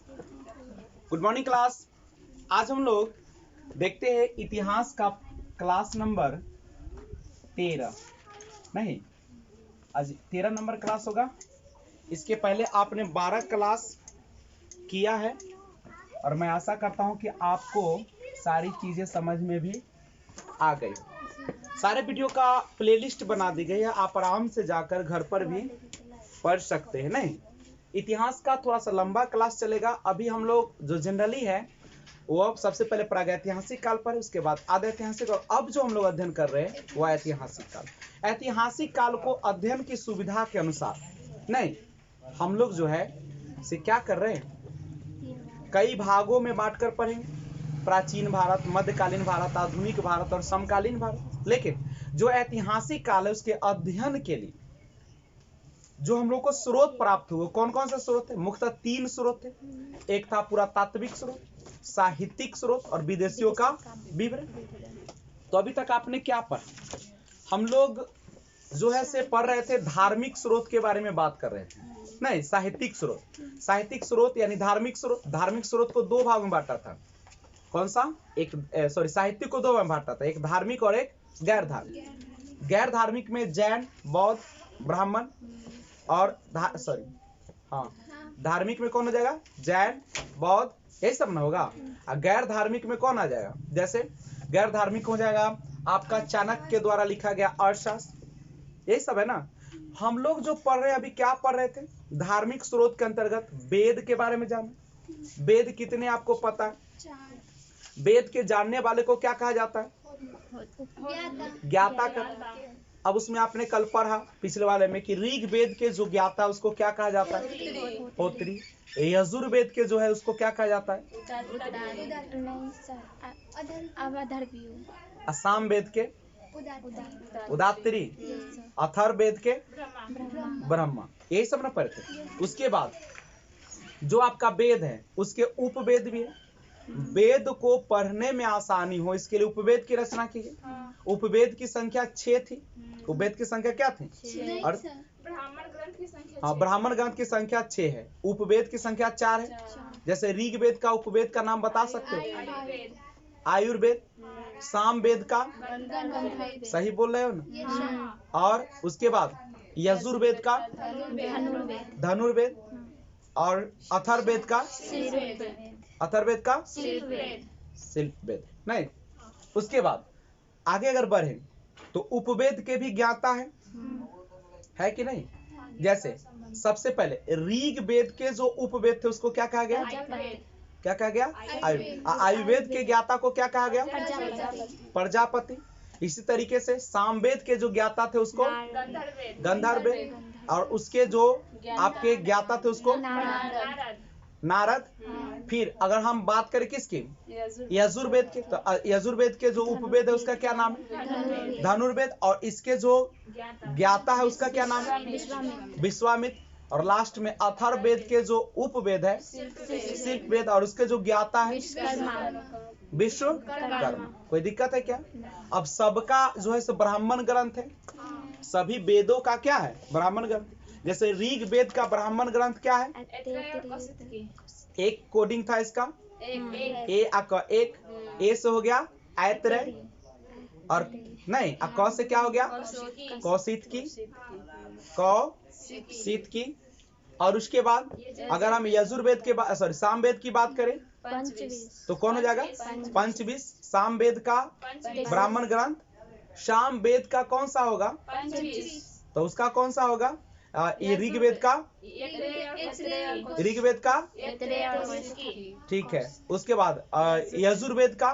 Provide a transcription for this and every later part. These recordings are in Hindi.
Good morning class. आज हम लोग देखते हैं इतिहास का क्लास नंबर 13। नहीं, आज 13 नंबर क्लास होगा। इसके पहले आपने 12 क्लास किया है और मैं आशा करता हूं कि आपको सारी चीजें समझ में भी आ गई। सारे वीडियो का प्लेलिस्ट बना दी गई है, आप आराम से जाकर घर पर भी पढ़ सकते हैं। नहीं, इतिहास का थोड़ा सा लंबा क्लास चलेगा। अभी हम लोग जो जनरली है वो अब सबसे पहले प्रागैतिहासिक काल पर है, उसके बाद आद्य ऐतिहासिक, और अब जो हम लोग अध्ययन कर रहे हैं वो ऐतिहासिक काल। ऐतिहासिक काल को अध्ययन की सुविधा के अनुसार नहीं, हम लोग जो है से क्या कर रहे हैं, कई भागों में बांटकर पढ़ेंगे। प्राचीन भारत, मध्यकालीन भारत, आधुनिक भारत और समकालीन भारत। लेकिन जो ऐतिहासिक काल है उसके अध्ययन के लिए जो हम लोग को स्रोत प्राप्त हुए, कौन कौन सा स्रोत है? मुख्यतः 3 स्रोत थे। एक था पुरातात्विक स्रोत, साहित्यिक स्रोत और विदेशियों का विवरण। तो अभी तक आपने क्या पढ़ा? हम लोग जो है से पढ़ रहे थे, धार्मिक स्रोत के बारे में बात कर रहे थे। नहीं, साहित्यिक स्रोत। साहित्यिक स्रोत यानी धार्मिक स्रोत। धार्मिक स्रोत को 2 भाग में बांटा था। कौन सा? साहित्यिक को 2 भाग में बांटा था, एक धार्मिक और एक गैर धार्मिक। गैर धार्मिक में जैन, बौद्ध, ब्राह्मण और धार्मिक में कौन हो जाएगा? जैन, बौद्ध, यही सब ना होगा। और गैर धार्मिक में कौन आ जाएगा? जैसे गैर धार्मिक हो जाएगा आपका चाणक्य के द्वारा लिखा गया अर्थशास्त्र, यही सब है ना। हम लोग जो पढ़ रहे हैं अभी, क्या पढ़ रहे थे? धार्मिक स्रोत के अंतर्गत वेद के बारे में जाना। वेद कितने आपको पता है? वेद के जानने वाले को क्या कहा जाता है? ज्ञाता का। अब उसमें आपने कल पढ़ा पिछले वाले में कि ऋग्वेद के जो ज्ञाता है उसको क्या कहा जाता है? होत्री। यजुर्वेद के जो है उसको क्या कहा जाता है? सामवेद के उदात्तरी, अथर्ववेद के ब्रह्मा। यही सब ना पढ़ते। उसके बाद जो आपका वेद है उसके उपवेद भी है। वेद को पढ़ने में आसानी हो इसके लिए उपवेद की रचना की गई। उपवेद की संख्या 6 थी। उपवेद की संख्या क्या थी? और ब्राह्मण ग्रंथ की संख्या 6 है। उपवेद की संख्या 4 है। जैसे ऋग्वेद का उपवेद का नाम बता सकते हो? आयुर्वेद। सामवेद का, सही बोल रहे हो ना? और उसके बाद यजुर्वेद का धनुर्वेद और अथर्ववेद का शिल्पवेद। नहीं, उसके बाद आगे अगर बढ़े तो उपवेद के भी ज्ञाता है कि नहीं? जैसे सबसे पहले ऋग्वेद के जो उपवेद थे उसको क्या कहा गया? क्या कहा गया? आयुर्वेद के ज्ञाता को क्या कहा गया? प्रजापति। इसी तरीके से सामवेद के जो ज्ञाता थे उसको गंधर्ववेद, और उसके जो आपके ज्ञाता थे उसको नारद। फिर अगर हम बात करें किसकी? यजुर्वेद के, तो यजुर्वेद के जो उपवेद है उसका क्या नाम है? धनुर्वेद। और इसके जो ज्ञाता है उसका क्या नाम है? विश्वामित्र। और लास्ट में अथर्ववेद के जो उपवेद है शिल्पवेद, और उसके जो ज्ञाता है विश्वकर्मा। कोई दिक्कत है क्या? अब सबका जो है ब्राह्मण ग्रंथ है। सभी वेदों का क्या है? ब्राह्मण ग्रंथ। जैसे ऋग्वेद का ब्राह्मण ग्रंथ क्या है? एक कोडिंग था इसका, एक ए से हो गया ऐतरेय, और नहीं क से क्या हो गया? कौशित की। और उसके बाद अगर हम यजुर्वेद के सामवेद की बात करें तो कौन हो जाएगा? पंचविश। सामवेद का ब्राह्मण ग्रंथ। सामवेद का कौन सा होगा? तो उसका कौन सा होगा? ये ऋग्वेद का ठीक है। उसके बाद यजुर्वेद का,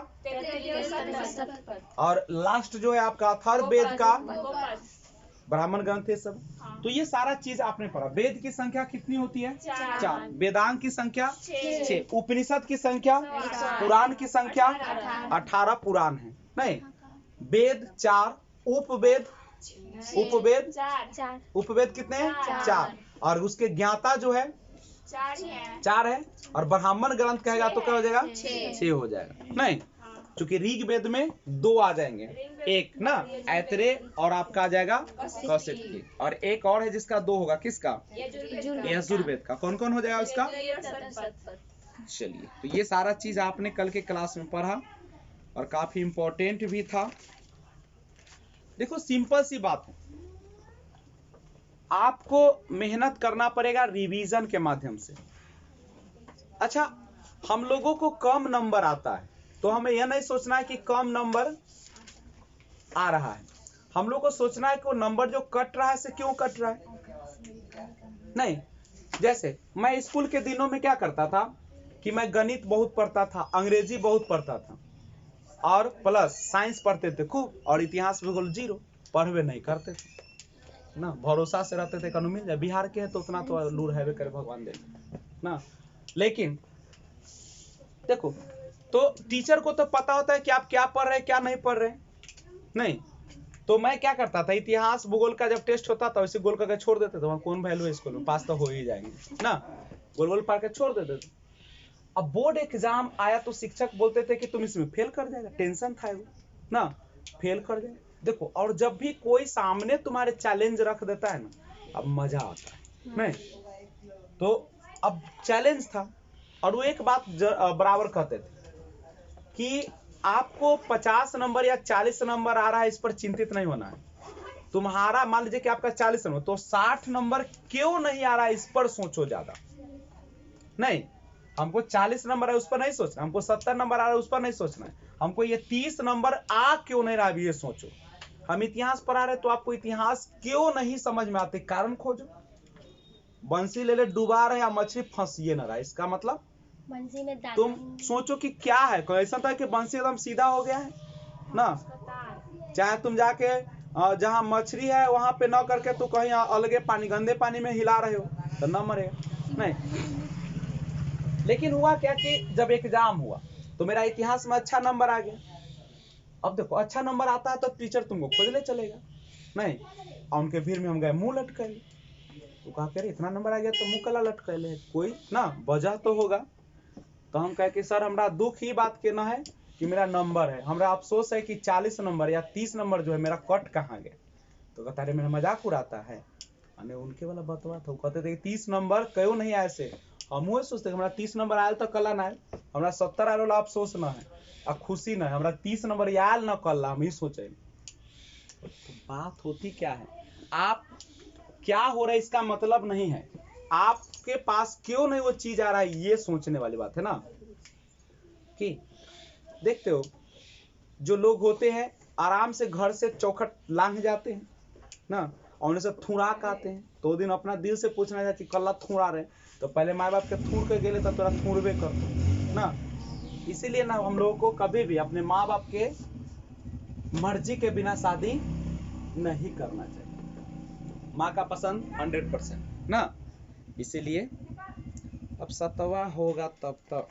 और लास्ट जो है आपका अथर्ववेद का ब्राह्मण ग्रंथ है सब। तो ये सारा चीज आपने पढ़ा। वेद की संख्या कितनी होती है? 4। वेदांग की संख्या 6। उपनिषद की संख्या, पुराण की संख्या 18 पुराण है। नहीं, वेद 4, उपवेद कितने हैं? 4। और उसके ज्ञाता जो है 4 है। और ब्राह्मण ग्रंथ कहेगा तो क्या हो जाएगा? 6 हो जाएगा। नहीं, चूंकि ऋग्वेद में 2 आ जाएंगे, एक ना ऐतरेय और आपका आ जाएगा कौशिक की, और एक और है जिसका 2 होगा। किसका? यजुर्वेद का। कौन कौन हो जाएगा उसका? चलिए, तो ये सारा चीज आपने कल के क्लास में पढ़ा और काफी इंपॉर्टेंट भी था। देखो सिंपल सी बात है, आपको मेहनत करना पड़ेगा रिवीजन के माध्यम से। अच्छा, हम लोगों को कम नंबर आता है तो हमें यह नहीं सोचना है कि कम नंबर आ रहा है, हम लोग को सोचना है कि वो नंबर जो कट रहा है से क्यों कट रहा है। नहीं, जैसे मैं स्कूल के दिनों में क्या करता था कि मैं गणित बहुत पढ़ता था, अंग्रेजी बहुत पढ़ता था और प्लस साइंस पढ़ते थे खूब, और इतिहास भूगोल जीरो, पढ़वे नहीं करते थे ना, भरोसा से रहते थे कनु मिल जाए, बिहार के हैं तो उतना तो लूर है करे भगवान दे ना। लेकिन देखो, तो टीचर को तो पता होता है कि आप क्या पढ़ रहे हैं क्या नहीं पढ़ रहे नहीं, तो मैं क्या करता था, इतिहास भूगोल का जब टेस्ट होता था वैसे गोल करके छोड़ देते थे, वहां कौन वैल्यू है स्कूल में, पास तो हो ही जाएंगे ना, गोल गोल पार के छोड़ देते थे। अब बोर्ड एग्जाम आया तो शिक्षक बोलते थे कि तुम इसमें फेल कर जाएगा, टेंशन था वो ना, फेल कर जाए। देखो, और जब भी कोई सामने तुम्हारे चैलेंज रख देता है ना, अब मजा आता है नहीं, तो अब चैलेंज था और वो एक बात बराबर कहते थे कि आपको 50 नंबर या 40 नंबर आ रहा है इस पर चिंतित नहीं होना है, तुम्हारा मान लीजिए कि आपका 40 नंबर, तो 60 नंबर क्यों नहीं आ रहा है इस पर सोचो ज्यादा। नहीं, हमको 40 नंबर है उस पर नहीं सोचना, हमको 70 नंबर आ रहा है उस पर नहीं सोचना है, हमको ये 30 नंबर आ क्यों नहीं रहा है ये सोचो। हम इतिहास पढ़ा रहे तो आपको इतिहास क्यों नहीं समझ में आते, कारण खोजो। बंसी ले ले डुबा रहे या मछली फंसिए ना रहा, इसका मतलब बंसी में तुम सोचो कि क्या है, कोई ऐसा था कि बंसी एकदम सीधा हो गया है ना, चाहे तुम जाके जहां मछली है वहां पे न करके तो कहीं अलगे पानी, गंदे पानी में हिला रहे हो तो न मरेगा नहीं। लेकिन हुआ क्या कि जब एग्जाम हुआ तो मेरा इतिहास में अच्छा नंबर आ गया। अब देखो, अच्छा नंबर आता है तो टीचर तुमको खोजने चलेगा नहीं, और उनके भीड़ में हम गए मुंह लटके, तो कहा करे इतना नंबर आ गया तो मुंह कला लटके ले, कोई ना वजह तो होगा। तो हम कहे कि सर हमरा दुख ही बात के ना है कि मेरा नंबर है, हमरा अफसोस है कि 40 नंबर या 30 नंबर जो है मेरा कट कहाँ गया। तो कहता रे मेरा मजाक उड़ाता है, अने उनके वाला बतवा था, कहते थे 30 नंबर क्यों नहीं आए से, हम वही सोचते हमरा 30 नंबर आयल तो कला ना है, हमरा 70 आयल वाला अफसोस ना है आ खुशी ना है, हमरा 30 नंबर आयल ना कल, हम ही सोचे। तो बात होती क्या है, आप क्या हो रहा है इसका मतलब नहीं है, आपके पास क्यों नहीं वो चीज आ रहा है, ये सोचने वाली बात है ना। कि देखते हो जो लोग होते हैं आराम से घर से चौखट लांघ जाते हैं ना, और उन्हें से थूड़ाक आते हैं, तो दिन अपना दिल से पूछना जाए कि कल्ला थूड़ा रहे, तो पहले माँ बाप के थूड़ के गेले तब तोरा थूड़बे कर ना। इसीलिए ना हम लोगों को कभी भी अपने माँ बाप के मर्जी के बिना शादी नहीं करना चाहिए, माँ का पसंद 100% ना। इसीलिए अब 7वां होगा तब तक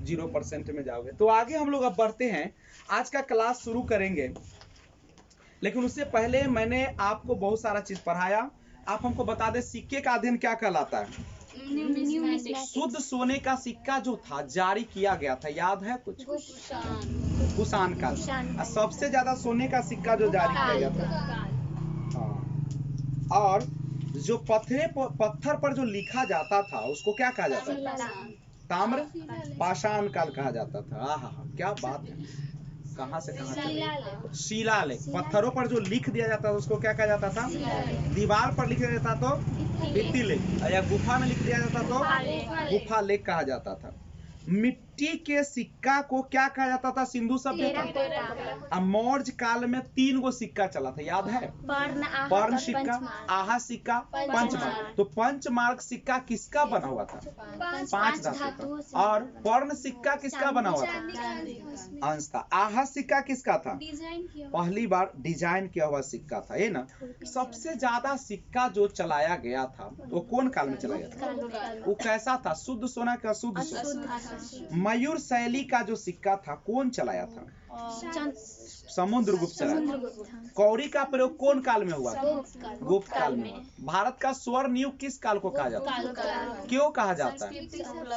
0% में जाओगे। तो आगे हम लोग अब बढ़ते हैं, आज का क्लास शुरू करेंगे, लेकिन उससे पहले मैंने आपको बहुत सारा चीज पढ़ाया। आप हमको बता दें सिक्के का अध्ययन क्या कहलाता है। शुद्ध सोने का सिक्का जो था जारी किया गया था, याद है कुछ, कुषाण काल। सबसे ज्यादा सोने का सिक्का जो जारी किया गया था, हाँ, और जो पत्थर पर जो लिखा जाता था उसको क्या कहा जाता था, ताम्र पाषाण काल कहा जाता था। आहा, क्या बात है, कहां से कहां, शिलालेख, पत्थरों पर जो लिख दिया जाता था उसको क्या कहा जाता था, दीवार पर लिख दिया जाता तो भित्ति लेख, या गुफा में लिख दिया जाता तो गुफा लेख कहा जाता था। मिट्टी के सिक्का को क्या कहा जाता था सिंधु सभ्यता। मौर्य काल में 3 गो सिक्का चला था, याद है, पर्ण सिक्का, आहा सिक्का, पंचमार्क। तो पंचमार्क सिक्का किसका बना हुआ था, 5 धातु का, और पर्ण सिक्का किसका बना हुआ था, अंश था। आहा सिक्का किसका था, पहली बार डिजाइन किया हुआ सिक्का था, ये ना। सबसे ज्यादा सिक्का जो चलाया गया था वो कौन काल में चलाया गया था, वो कैसा था, शुद्ध सोना का शुद्ध सोना। मयूर शैली का जो सिक्का था कौन चलाया था, समुद्रगुप्त चलाया। कौड़ी का प्रयोग कौन काल में हुआ, गुप्त काल में। भारत का स्वर्ण युग किस काल को कहा जाता है, क्यों कहा जाता है,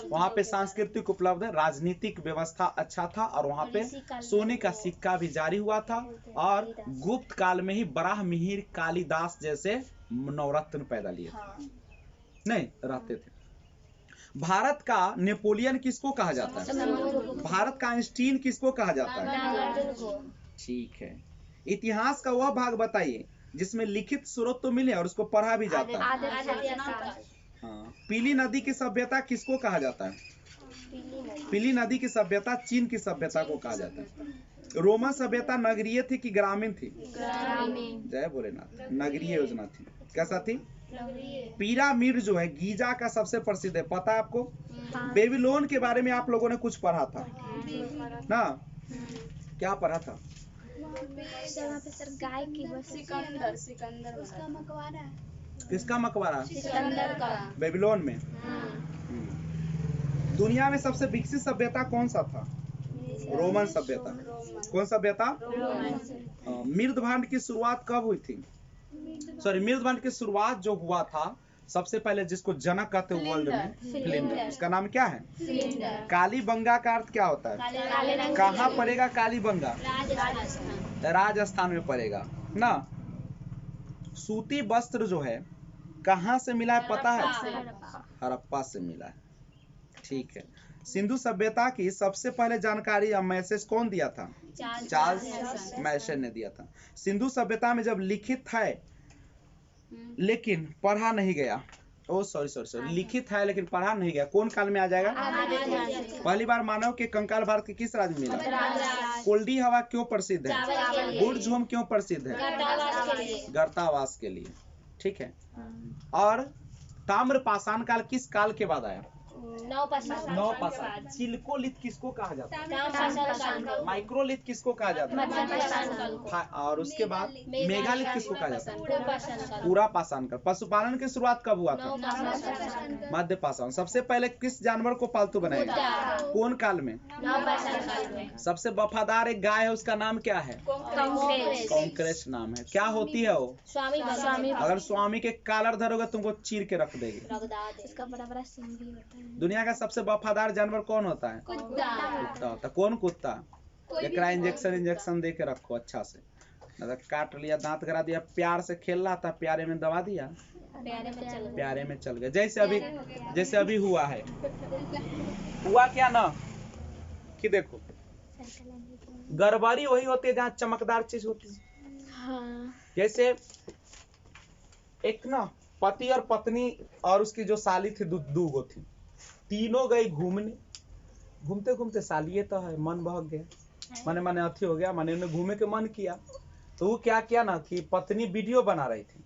वहां पे सांस्कृतिक उपलब्ध, राजनीतिक व्यवस्था अच्छा था, और वहां पे सोने का सिक्का भी जारी हुआ था, और गुप्त काल में ही बराह मिहिर कालिदास जैसे नवरत्न पैदा लिए नहीं रहते थे। भारत का नेपोलियन किसको कहा जाता है? भारत का आइंस्टीन किसको कहा जाता है? ठीक है। इतिहास का वह भाग बताइए जिसमें लिखित स्रोत तो मिले और उसको पढ़ा भी जाता है। हाँ। पीली नदी की सभ्यता किसको कहा जाता है? पीली नदी की सभ्यता चीन की सभ्यता को कहा जाता है। रोमन सभ्यता नगरीय थी कि ग्रामीण थी? जय भोलेनाथ। नगरीय योजना थी। कैसा थी? पिरामिड जो है गीजा का सबसे प्रसिद्ध है, पता है आपको? बेबीलोन के बारे में आप लोगों ने कुछ पढ़ा था ना? क्या पढ़ा था? गाय की सिकंदर किसका मकबरा? सिकंदर का। बेबीलोन में। दुनिया में सबसे विकसित सभ्यता कौन सा था? रोमन सभ्यता। कौन सभ्यता? मृदभांड की शुरुआत कब हुई थी? सॉरी, मृदभांड की शुरुआत जो हुआ था सबसे पहले, जिसको जनक कहते हैं वर्ल्ड में, सिलेंडर। उसका नाम क्या है? कालीबंगा का अर्थ क्या होता है? कहाँ पड़ेगा कालीबंगा? राजस्थान में पड़ेगा ना। सूती वस्त्र जो है कहाँ से मिला है पता है? हड़प्पा से मिला है। ठीक है। सिंधु सभ्यता की सबसे पहले जानकारी या मैसेज कौन दिया था? चार्ल्स मैशन ने दिया था। सिंधु सभ्यता में जब लिखित है लेकिन पढ़ा नहीं गया, ओ सॉरी, लिखित है लेकिन पढ़ा नहीं गया, कौन काल में आ जाएगा? पहली बार मानव के कंकाल भारत के किस राज्य में मिला? कोल्डी हवा क्यों प्रसिद्ध है? बुर्ज होम क्यों प्रसिद्ध है? गर्तावास के लिए। ठीक है। और ताम्र पाषाण काल किस काल के बाद आया? नवपाषाण। चिल्कोलिथ किसको कहा जाता है? माइक्रोलिथ किसको कहा जाता है? और उसके बाद मेगालिथ किसको कहा जाता है? पूरा पाषाण काल। पशुपालन की शुरुआत कब हुआ था? मध्य पाषाण। सबसे पहले किस जानवर को पालतू बनाया? कौन काल में? सबसे वफादार एक गाय है, उसका नाम क्या है? कांक्रेस नाम है। क्या होती है वो? स्वामी। अगर स्वामी के कॉलर धरोगे तुमको चीर के रख देगी। इसका बड़ा बड़ा सिंह भी होता है। दुनिया का सबसे वफादार जानवर कौन होता है? कुत्ता होता है। कौन कुत्ता? एकरा इंजेक्शन दे के रखो अच्छा से, मतलब काट लिया, दांत करा दिया, प्यार से खेल रहा था, प्यारे में दबा दिया, प्यारे में चल गया। जैसे अभी हुआ है। हुआ क्या ना कि देखो, गड़बड़ी वही होती है जहाँ चमकदार चीज होती है। जैसे एक ना पति और पत्नी और उसकी जो साली थी, दू गो थी, तीनों गई घूमने। घूमते घूमते सालिए तो है, मन बहक गया, माने अथी हो गया, माने उन्हें घूमे के मन किया। तो वो क्या किया ना कि पत्नी वीडियो बना रही थी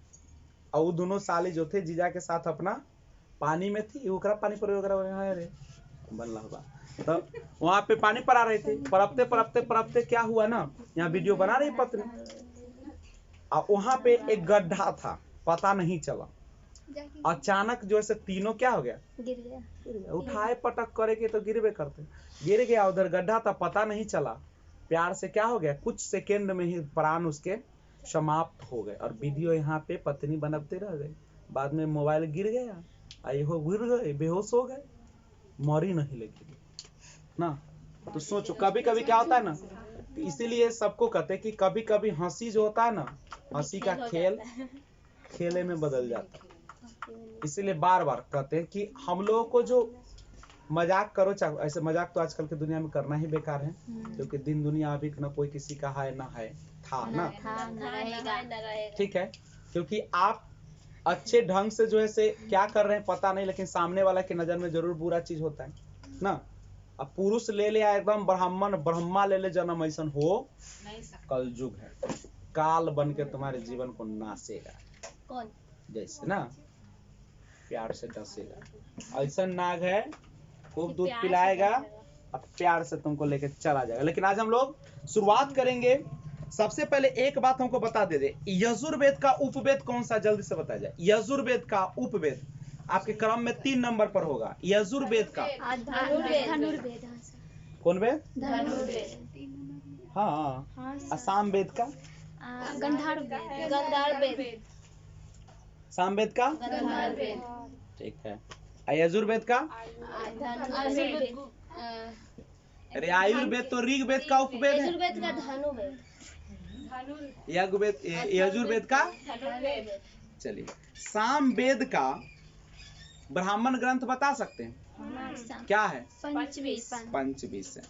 और वो दोनों साली जो थे जीजा के साथ अपना पानी में थी, ओकरा पानी पर बनला होगा, तो वहां पे पानी पर आ रही थी। परपते क्या हुआ ना, यहाँ वीडियो बना रही पत्नी और वहां पे एक गड्ढा था, पता नहीं चला। अचानक जो है तीनों क्या हो गया? गिर गया। उठाए पटक करेंगे तो गिरबे करते, गिर गया। उधर गड्ढा था, पता नहीं चला। प्यार से क्या हो गया, कुछ सेकेंड में ही प्राण उसके समाप्त हो गए। और वीडियो यहाँ पे पत्नी बनते रह गई। बाद में मोबाइल गिर गया, गिर गए, बेहोश हो गए, मरी नहीं लेकिन ना। तो सोचो कभी कभी क्या होता है ना, इसीलिए सबको कहते हैं कि कभी कभी हंसी जो होता है ना, हंसी का खेल खेले में बदल जाता है। इसीलिए बार बार कहते हैं कि हम लोगों को जो मजाक करो, ऐसे मजाक तो आजकल की दुनिया में करना ही बेकार है, क्योंकि दिन दुनिया अभी न कोई किसी का है ना है, था ना, ठीक है। क्योंकि आप अच्छे ढंग से जो है से क्या कर रहे हैं पता नहीं, लेकिन सामने वाला की नजर में जरूर बुरा चीज होता है ना। अब पुरुष ले ले एकदम ब्रह्मा ले ले जन्म, ऐसा हो कल युग है, काल बन के तुम्हारे जीवन को नासेगा। कौन? जैसे ना प्यार से डसेगा, ऐसा नाग है, खूब दूध पिलाएगा और प्यार से तुमको लेके चला जाएगा। लेकिन आज हम लोग शुरुआत करेंगे। सबसे पहले एक बात हमको बता दे, यजुर्वेद का उपवेद कौन सा, जल्दी से बताया जाए। यजुर्वेद का उपवेद आपके क्रम में 3 नंबर पर होगा। यजुर्वेद का धनुर्वेद। कौन वेद? धनुर्वेद। हाँ। असम वेद का? गंधार वेद। सामवेद का? ठीक है। यजुर्वेद का? अरे आयुर्वेद तो ऋग्वेद का उपवेद है। यजुर्वेद का धनुर्वेद। यजुर्वेद का? चलिए, सामवेद का ब्राह्मण ग्रंथ बता सकते हैं क्या है? पंचवीस। पंचवीस है।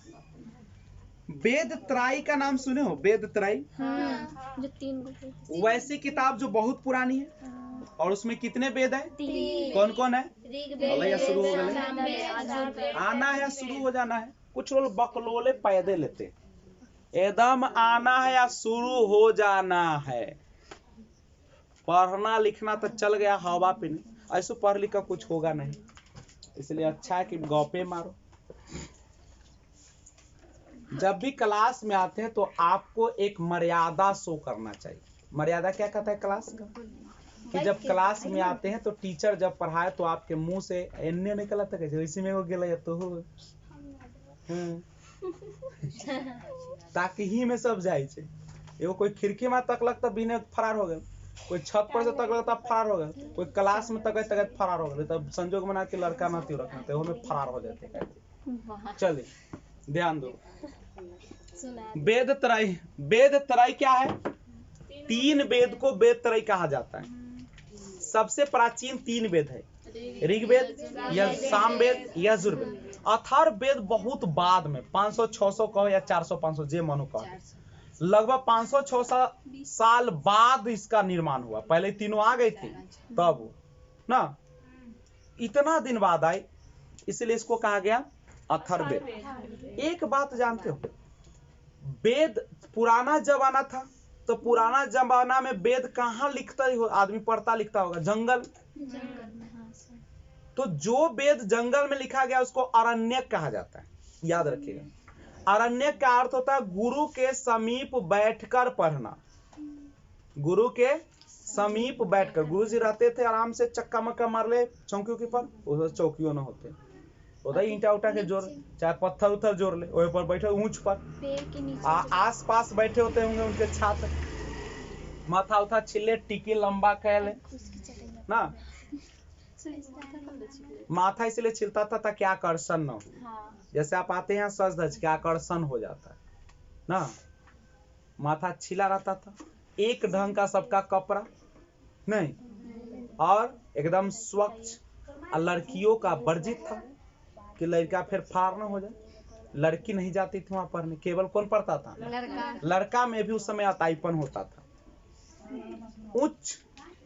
वेद त्राई का नाम सुने हो? वेद त्राई जो 3 गो। वैसी किताब जो बहुत पुरानी है और उसमें कितने वेद है? 3। कौन कौन है? ऋग्वेद, शुरू हो गए। सामवेद, यजुर्वेद। आना है, शुरू हो जाना है। कुछ लोग बकलोले पैदे लेते, एकदम आना है या शुरू हो जाना है। पढ़ना लिखना तो चल गया हवा पे, नहीं ऐसे पढ़ लिख कर कुछ होगा नहीं। इसलिए अच्छा है कि गौपे मारो। जब भी क्लास में आते हैं तो आपको एक मर्यादा शो करना चाहिए। मर्यादा क्या कहता है क्लास का? कि जब क्लास में आते हैं तो टीचर जब पढ़ाए तो आपके मुंह से एन्ने निकला था कैसे इसी में वो गेला तो हो ताकि ही में सब जाए छे। एगो कोई खिड़की में तकलक तो बिना फरार हो गए, कोई छत पर से तकलक तब फरार हो गए, कोई क्लास में तक फरार हो गए। तब संजोग बना के लड़का ना त्यों रखना तो में फरार हो जाते। चलिए ध्यान दो। वेद त्रय, वेद त्रय क्या है? 3 वेद को वेद त्रय कहा जाता है। सबसे प्राचीन 3 वेद है, ऋग्वेद, सामवेद, यजुर्वेद। अथर्ववेद बहुत बाद में 500-600 कहो या 400-500 जे मनो कहो, लगभग 500-600 साल बाद इसका निर्माण हुआ। पहले तीनों आ गई थी तब ना, इतना दिन बाद आए, इसलिए इसको कहा गया अथर्ववेद। एक बात जानते हो, वेद पुराना जमाना था तो पुराना जमाना में वेद कहाँ लिखता ही आदमी पढ़ता लिखता होगा? जंगल। तो जो वेद जंगल में लिखा गया उसको अरण्यक कहा जाता है, याद रखिएगा। अरण्यक का अर्थ होता है गुरु के समीप बैठकर पढ़ना। गुरु के समीप बैठकर, गुरु जी रहते थे आराम से, चक्का मक्का मार ले चौकियों के पर, उधर चौकियों न होते, उधर ईंटा उठा के जोड़, चाहे पत्थर उथर जोड़ ले, वही पर बैठे ऊंच पर। आस पास बैठे होते होंगे उनके छात्र, माथा उथा छिले, टिकी लंबा कहले ना, माथा इसलिए छिलता था ताकि आकर्षण न हो। जैसे आप आते हैं सज धज के आकर्षण हो जाता है ना, माथा छिला रहता था। एक ढंग का सबका कपड़ा नहीं, और एकदम स्वच्छ। लड़कियों का वर्जित था कि लड़का फिर फार न हो जाए, लड़की नहीं जाती थी वहां पढ़ने, केवल कौन पढ़ता था? लड़का में भी उस समय अताईपन होता था। उच्च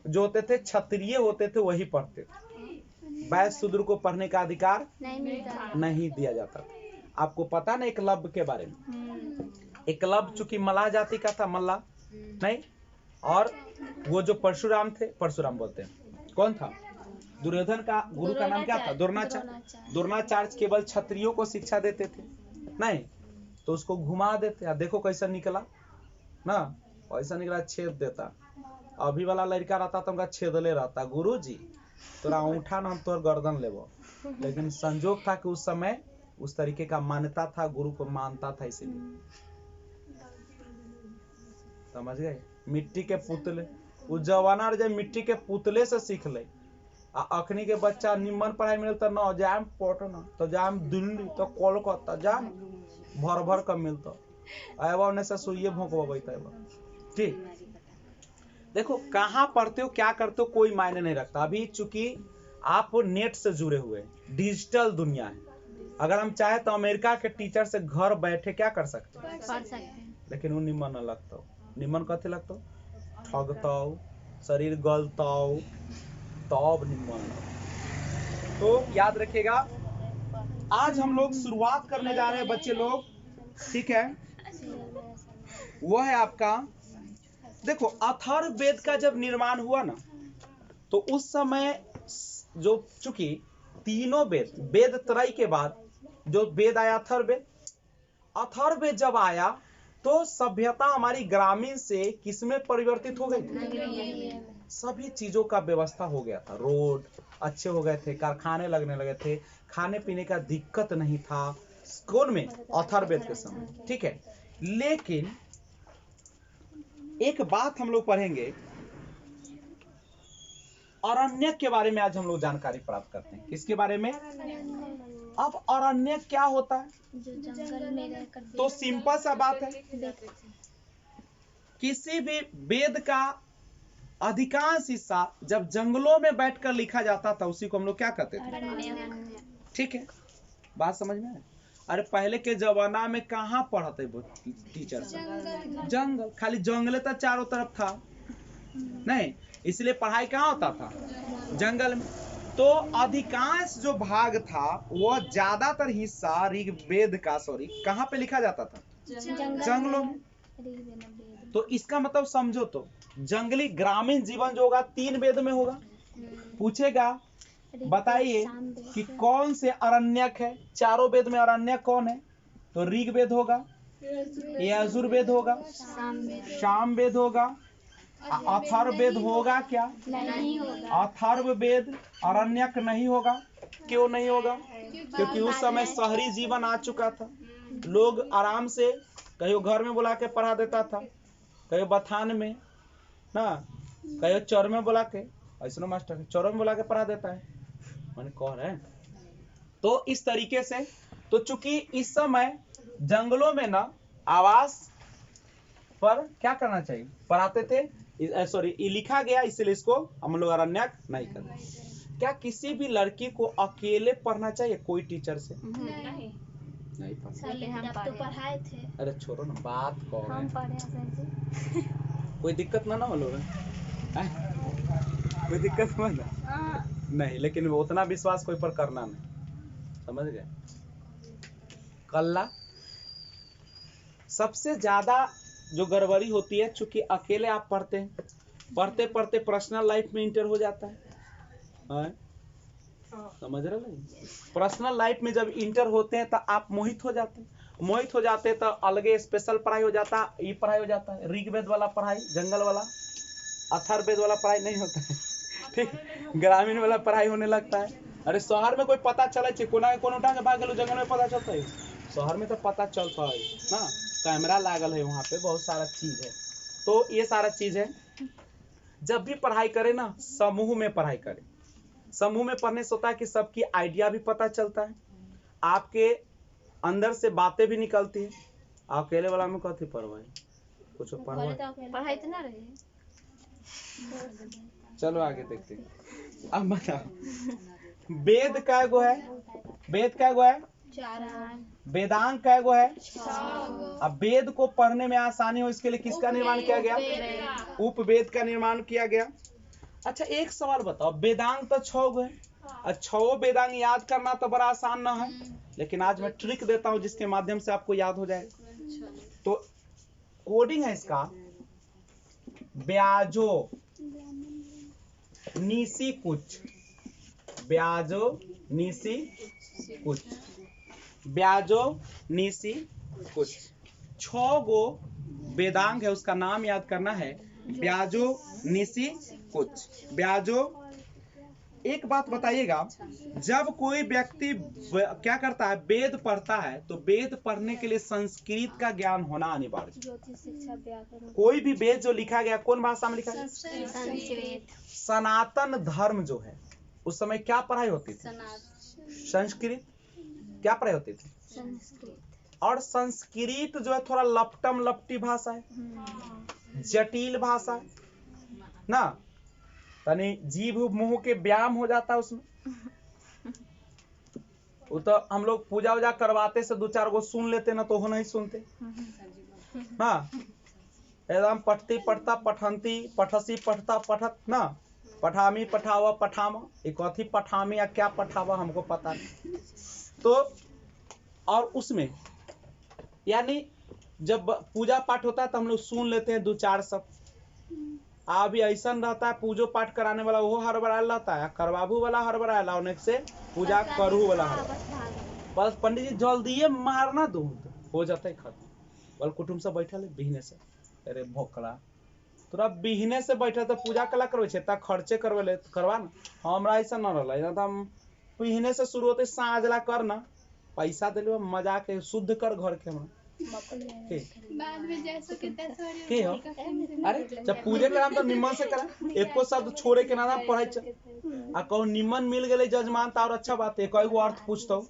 जो होते थे, क्षत्रिय होते थे, वही पढ़ते थे। वैश्य शूद्र को पढ़ने का अधिकार नहीं दिया जाता था। आपको पता ना एकलव्य के बारे में? एकलव्य चूंकि मल्लाह जाति का था, मल्लाह नहीं, और वो जो परशुराम थे, परशुराम बोलते हैं, कौन था? दुर्योधन का गुरु का नाम क्या था? द्रोणाचार्य। द्रोणाचार्य केवल क्षत्रियों को शिक्षा देते थे नहीं, तो उसको घुमा देते। देखो कैसा निकला ना, वैसा निकला, छेद देता। अभी वाला लड़का रहता तो उनका छेदले रहता, गुरु जी तोरा उठा ना तोर गर्दन लेबो। लेकिन संजोग था कि उस समय उस तरीके का मान्यता था, गुरु को मानता था, इसीलिए। समझ गए? मिट्टी के पुतले, उस जवाना जब मिट्टी के पुतले से सीख ले, अखनी के बच्चा निम्न पढ़ाई मिलता न जाम पटना तो जाम दिल्ली तो कोलकाता जाम भर भर कर मिलता, एवं से सुइए भोंकवा। ठीक, देखो कहाँ पढ़ते हो क्या करते हो कोई मायने नहीं रखता। अभी चूंकि आप नेट से जुड़े हुए, डिजिटल दुनिया है, अगर हम चाहे तो अमेरिका के टीचर से घर बैठे क्या कर सकते हैं? पढ़ सकते हैं। लेकिन वो निम्न न लगता, निम्न कथे लगता, ठगताओ, शरीर गलताओ, तब निम्न। तो याद रखिएगा, आज हम लोग शुरुआत करने जा रहे हैं बच्चे लोग, ठीक है? वो है आपका, देखो अथर्ववेद का जब निर्माण हुआ ना, तो उस समय जो चूंकि तीनों वेद, वेद त्रय के बाद जो वेद आया अथर्ववेद, अथर्ववेद जब आया तो सभ्यता हमारी ग्रामीण से किसमें परिवर्तित हो गई? सभी चीजों का व्यवस्था हो गया था, रोड अच्छे हो गए थे, कारखाने लगने लगे थे, खाने पीने का दिक्कत नहीं था। कौन में? अथर्ववेद के समय, ठीक है। लेकिन एक बात हम लोग पढ़ेंगे, अरण्यक के बारे में आज हम लोग जानकारी प्राप्त करते हैं। किसके बारे में? अब अरण्यक क्या होता है? जो जंगल में रहकर, तो सिंपल सा बात है, किसी भी वेद का अधिकांश हिस्सा जब जंगलों में बैठकर लिखा जाता था उसी को हम लोग क्या कहते थे? अरण्य। ठीक है, बात समझ में आया? अरे पहले के जमाना में कहाँ पढ़ते वो टीचर? जंगल, खाली जंगल तो चारों तरफ था नहीं, इसलिए पढ़ाई कहाँ होता था? जंगल में। तो अधिकांश जो भाग था वो ज्यादातर हिस्सा ऋग्वेद का कहाँ पे लिखा जाता था? जंगलों में। तो इसका मतलब समझो तो जंगली ग्रामीण जीवन जो होगा 3 वेद में होगा। पूछेगा बताइए कि कौन से अरण्यक है? चारों वेद में अरण्यक कौन है? तो ऋग्वेद होगा, यजुर्वेद होगा, सामवेद होगा, अथर्ववेद होगा क्या? नहीं होगा। अथर्ववेद अरण्यक नहीं होगा। क्यों नहीं होगा? क्योंकि उस समय शहरी जीवन आ चुका था। लोग आराम से कहीं घर में बुला के पढ़ा देता था, कहीं बथान में ना, कहीं चौर में बुला के, ऐसा मास्टर चौर में बुला के पढ़ा देता है, मैंने कह रहे हैं। तो इस तरीके से तो चूंकि इस समय जंगलों में ना आवास पर क्या करना चाहिए? पढ़ाते थे, सॉरी ये लिखा गया, इसलिए इसको हम लोग अरण्यक नहीं करते। क्या किसी भी लड़की को अकेले पढ़ना चाहिए कोई टीचर से? नहीं पढ़ना। तो पढ़ाए थे। अरे छोड़ो ना, बात कहो। हम पढ़े हैं। कोई दिक्कत ना हो लोग, कोई दिक्कत ना नहीं, लेकिन उतना विश्वास कोई पर करना नहीं, समझ गए? कल्ला सबसे ज्यादा जो गड़बड़ी होती है, चूंकि अकेले आप पढ़ते हैं, पढ़ते पढ़ते पर्सनल लाइफ में इंटर हो जाता है, समझ रहे हैं? पर्सनल लाइफ में जब इंटर होते हैं तो आप मोहित हो जाते हैं, मोहित हो जाते हैं तो अलगे स्पेशल पढ़ाई हो जाता है। ये पढ़ाई हो जाता है, ऋग्वेद वाला पढ़ाई, जंगल वाला, अथर्ववेद वाला पढ़ाई नहीं होता है, ठीक, ग्रामीण वाला पढ़ाई होने लगता है। अरे शहर में कोई पता चले कोना कोन उठा के भाग गेलो, जंगल में पता चलता है? शहर में तो पता चलता है ना, कैमरा लागल है वहाँ पे, बहुत सारा चीज है। तो ये सारा चीज है। जब भी पढ़ाई करे ना, समूह में पढ़ाई करे। समूह में पढ़ने से होता है कि सबकी आइडिया भी पता चलता है, आपके अंदर से बातें भी निकलती है। अकेले वाला में कथी पढ़वाई, कुछ पढ़ाई तो ना रही। चलो आगे देखते हैं। अब बताओ वेद कै गो है? वेद कै गो है? 4। वेदांग कै गो है? 6 गो। अब वेद को पढ़ने में आसानी हो इसके लिए किसका निर्माण किया गया? उपवेद का निर्माण किया गया। अच्छा एक सवाल बताओ, वेदांग तो 6 गो है, और 6 वेदांग याद करना तो बड़ा आसान ना है, लेकिन आज मैं ट्रिक देता हूं जिसके माध्यम से आपको याद हो जाएगा। तो कोडिंग है इसका, ब्याजो नीसी कुछ, ब्याजो नीसी कुछ, ब्याजो नीसी कुछ। 6 गो वेदांग है, उसका नाम याद करना है, ब्याजो नीसी कुछ, ब्याजो। एक बात बताइएगा, जब कोई व्यक्ति क्या करता है, वेद पढ़ता है, तो वेद पढ़ने के लिए संस्कृत का ज्ञान होना अनिवार्य है। कोई भी वेद जो लिखा गया कौन भाषा में लिखा गया? संस्कृत। सनातन धर्म जो है उस समय क्या पढ़ाई होती थी? संस्कृत। क्या पढ़ाई होती थी? संस्कृत। और संस्कृत जो है थोड़ा लपटम लपटी भाषा है, जटिल भाषा है ना, तनी जीभ मुंह के व्यायाम हो जाता है उसमें। वो तो हम लोग पूजा वूजा करवाते से 2-4 गो सुन लेते ना, तो हो नहीं सुनते ना, एकदम पठती पठता पठंती पठसी पठता पठत ना, पठामी पठावा पठामा, एक कथी पठामी या क्या पठावा हमको पता नहीं। तो और उसमें यानी जब पूजा पाठ होता है तो हम लोग सुन लेते हैं 2-4 सब। अभी ऐसा रहता है पूजो पाठ कराने वाला वो हड़बड़ाया रहता है, करवाबू वाला हड़बड़ाया, होने से पूजा करू वाला हड़बड़ाया। बस पंडित जी जल्दी मारना दो हो जाता है खत्म। बल कुटुंब से बैठल है बिहने से, अरे भोकड़ा तोरा बिहने से बैठे तो पूजा कला करवे छे, ता खर्चे करवे ले करवा ना, हमरा ऐसा न रहला, ना तो हम बिहने से शुरू होते साँझला करना, पैसा दिलो मजा के शुद्ध कर घर के हमरा बाद में जैसो के तैसो के हो। अरे जब पूजे कराम तो निमन से करा, एको शब्द छोड़े के ना पढ़े आ कहूँ निमन मिल गए जजमान तो और अच्छा बात है, कई गो अर्थ पूछतो